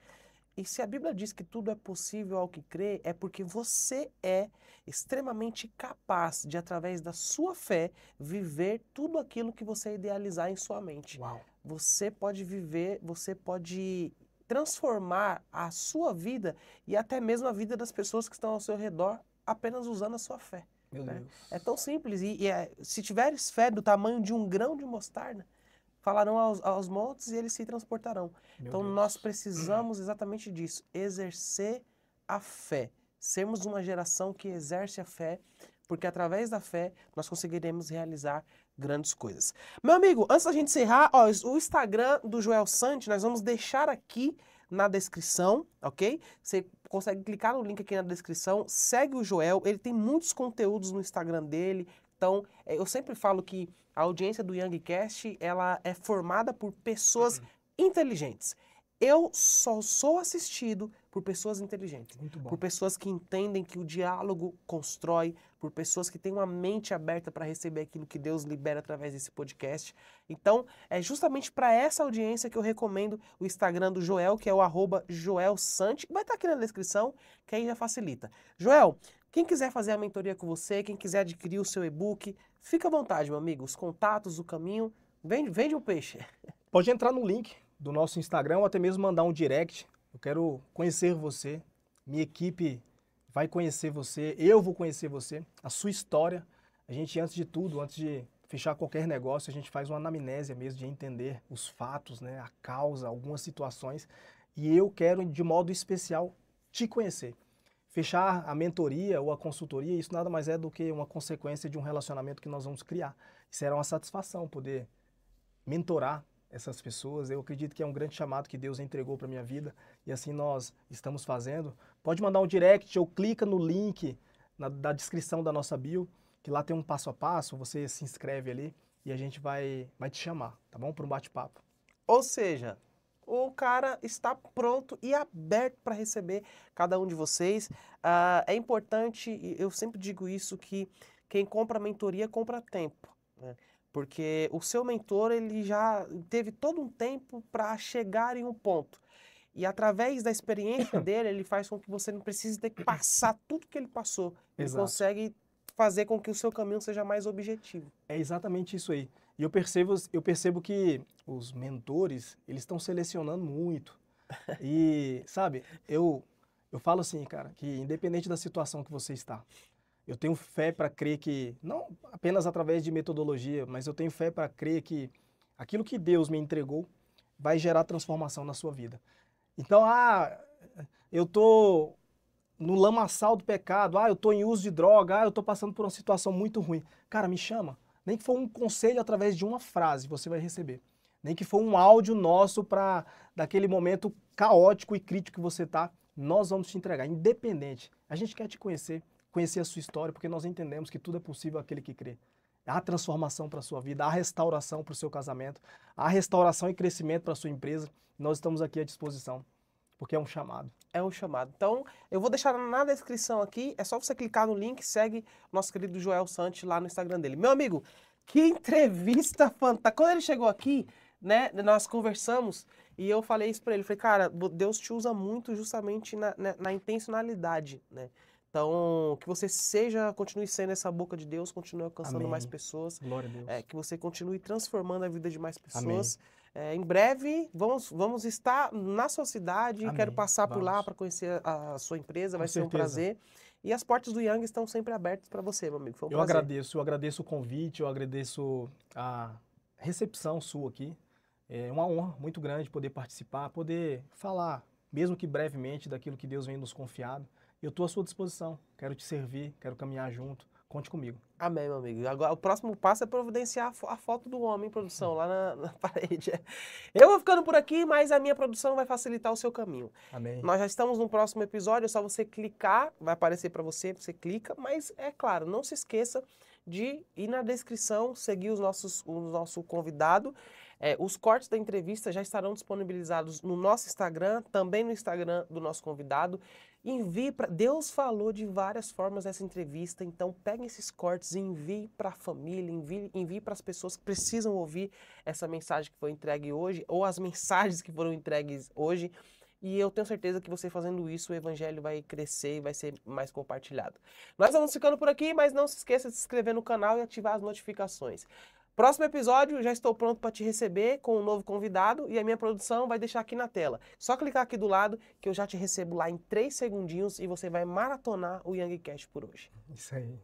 Speaker 1: E se a Bíblia diz que tudo é possível ao que crê, é porque você é extremamente capaz de, através da sua fé, viver tudo aquilo que você idealizar em sua mente.
Speaker 2: Uau.
Speaker 1: Você pode viver, você pode transformar a sua vida e até mesmo a vida das pessoas que estão ao seu redor apenas usando a sua fé.
Speaker 2: Meu
Speaker 1: Né?
Speaker 2: Deus.
Speaker 1: É tão simples. Se tiveres fé do tamanho de um grão de mostarda, falarão aos montes e eles se transportarão.
Speaker 2: Meu
Speaker 1: Então
Speaker 2: Deus.
Speaker 1: nós precisamos exatamente disso, exercer a fé. Sermos uma geração que exerce a fé, porque através da fé nós conseguiremos realizar grandes coisas. Meu amigo, antes da gente encerrar, ó, o Instagram do Joel Santi nós vamos deixar aqui na descrição, ok? Você consegue clicar no link aqui na descrição, segue o Joel, ele tem muitos conteúdos no Instagram dele. Então, eu sempre falo que a audiência do YoungCast, ela é formada por pessoas inteligentes. Eu só sou assistido por pessoas inteligentes.
Speaker 2: Muito bom.
Speaker 1: Por pessoas que entendem que o diálogo constrói, por pessoas que têm uma mente aberta para receber aquilo que Deus libera através desse podcast. Então, é justamente para essa audiência que eu recomendo o Instagram do Joel, que é o @JoelSanti. Vai estar aqui na descrição, que aí já facilita. Joel, quem quiser fazer a mentoria com você, quem quiser adquirir o seu e-book, fica à vontade, meu amigo. Os contatos, o caminho, vende o peixe.
Speaker 2: Pode entrar no link do nosso Instagram ou até mesmo mandar um direct. Eu quero conhecer você, minha equipe vai conhecer você, eu vou conhecer você, a sua história. A gente, antes de tudo, antes de fechar qualquer negócio, a gente faz uma anamnésia mesmo de entender os fatos, né, a causa, algumas situações. E eu quero, de modo especial, te conhecer. Fechar a mentoria ou a consultoria, isso nada mais é do que uma consequência de um relacionamento que nós vamos criar. Será uma satisfação poder mentorar essas pessoas. Eu acredito que é um grande chamado que Deus entregou para a minha vida e assim nós estamos fazendo. Pode mandar um direct ou clica no link da descrição da nossa bio, que lá tem um passo a passo, você se inscreve ali e a gente vai te chamar, tá bom? Para um bate-papo.
Speaker 1: Ou seja, o cara está pronto e aberto para receber cada um de vocês. É importante, e eu sempre digo isso, que quem compra mentoria compra tempo, né? Porque o seu mentor, ele já teve todo um tempo para chegar em um ponto. E através da experiência dele, ele faz com que você não precise ter que passar tudo que ele passou. Ele
Speaker 2: Exato.
Speaker 1: consegue fazer com que o seu caminho seja mais objetivo.
Speaker 2: É exatamente isso aí. E eu percebo que os mentores, eles estão selecionando muito. E, sabe, eu falo assim, cara, que independente da situação que você está, eu tenho fé para crer que, não apenas através de metodologia, mas eu tenho fé para crer que aquilo que Deus me entregou vai gerar transformação na sua vida. Então, eu tô no lamaçal do pecado, eu tô em uso de droga, eu tô passando por uma situação muito ruim. Cara, me chama. Nem que for um conselho através de uma frase, você vai receber. Nem que for um áudio nosso para daquele momento caótico e crítico que você tá, nós vamos te entregar, independente. A gente quer te conhecer a sua história, porque nós entendemos que tudo é possível àquele que crê. Há transformação para a sua vida, há restauração para o seu casamento, há restauração e crescimento para a sua empresa. Nós estamos aqui à disposição, porque é um chamado.
Speaker 1: É um chamado. Então, eu vou deixar na descrição aqui, é só você clicar no link, segue nosso querido Joel Santi lá no Instagram dele. Meu amigo, que entrevista fantástica. Quando ele chegou aqui, né, nós conversamos e eu falei isso para ele, falei, cara, Deus te usa muito justamente na intencionalidade, né? Então, que você continue sendo essa boca de Deus, continue alcançando
Speaker 2: Amém.
Speaker 1: mais pessoas.
Speaker 2: Glória a Deus.
Speaker 1: Que você continue transformando a vida de mais pessoas.
Speaker 2: Amém.
Speaker 1: Em breve, vamos estar na sua cidade.
Speaker 2: Amém.
Speaker 1: Quero passar por lá
Speaker 2: Vamos.
Speaker 1: para conhecer a sua empresa, vai
Speaker 2: Com
Speaker 1: ser um
Speaker 2: certeza.
Speaker 1: prazer. E as portas do Young estão sempre abertas para você, meu amigo. Foi um
Speaker 2: Eu
Speaker 1: prazer.
Speaker 2: agradeço o convite, eu agradeço a recepção sua aqui. É uma honra muito grande poder participar, poder falar, mesmo que brevemente, daquilo que Deus vem nos confiado. Eu estou à sua disposição, quero te servir, quero caminhar junto, conte comigo.
Speaker 1: Amém, meu amigo. Agora, o próximo passo é providenciar a foto do homem em produção, lá na parede. Eu vou ficando por aqui, mas a minha produção vai facilitar o seu caminho.
Speaker 2: Amém.
Speaker 1: Nós já estamos no próximo episódio, é só você clicar, vai aparecer para você, você clica, mas é claro, não se esqueça de ir na descrição, seguir o nosso convidado. Os cortes da entrevista já estarão disponibilizados no nosso Instagram, também no Instagram do nosso convidado. Envie para... Deus falou de várias formas nessa entrevista, então pegue esses cortes e envie para a família, envie para as pessoas que precisam ouvir essa mensagem que foi entregue hoje, ou as mensagens que foram entregues hoje. E eu tenho certeza que você fazendo isso, o evangelho vai crescer e vai ser mais compartilhado. Nós vamos ficando por aqui, mas não se esqueça de se inscrever no canal e ativar as notificações. Próximo episódio, já estou pronto para te receber com um novo convidado e a minha produção vai deixar aqui na tela. Só clicar aqui do lado que eu já te recebo lá em 3 segundinhos e você vai maratonar o YangCast por hoje.
Speaker 2: Isso aí.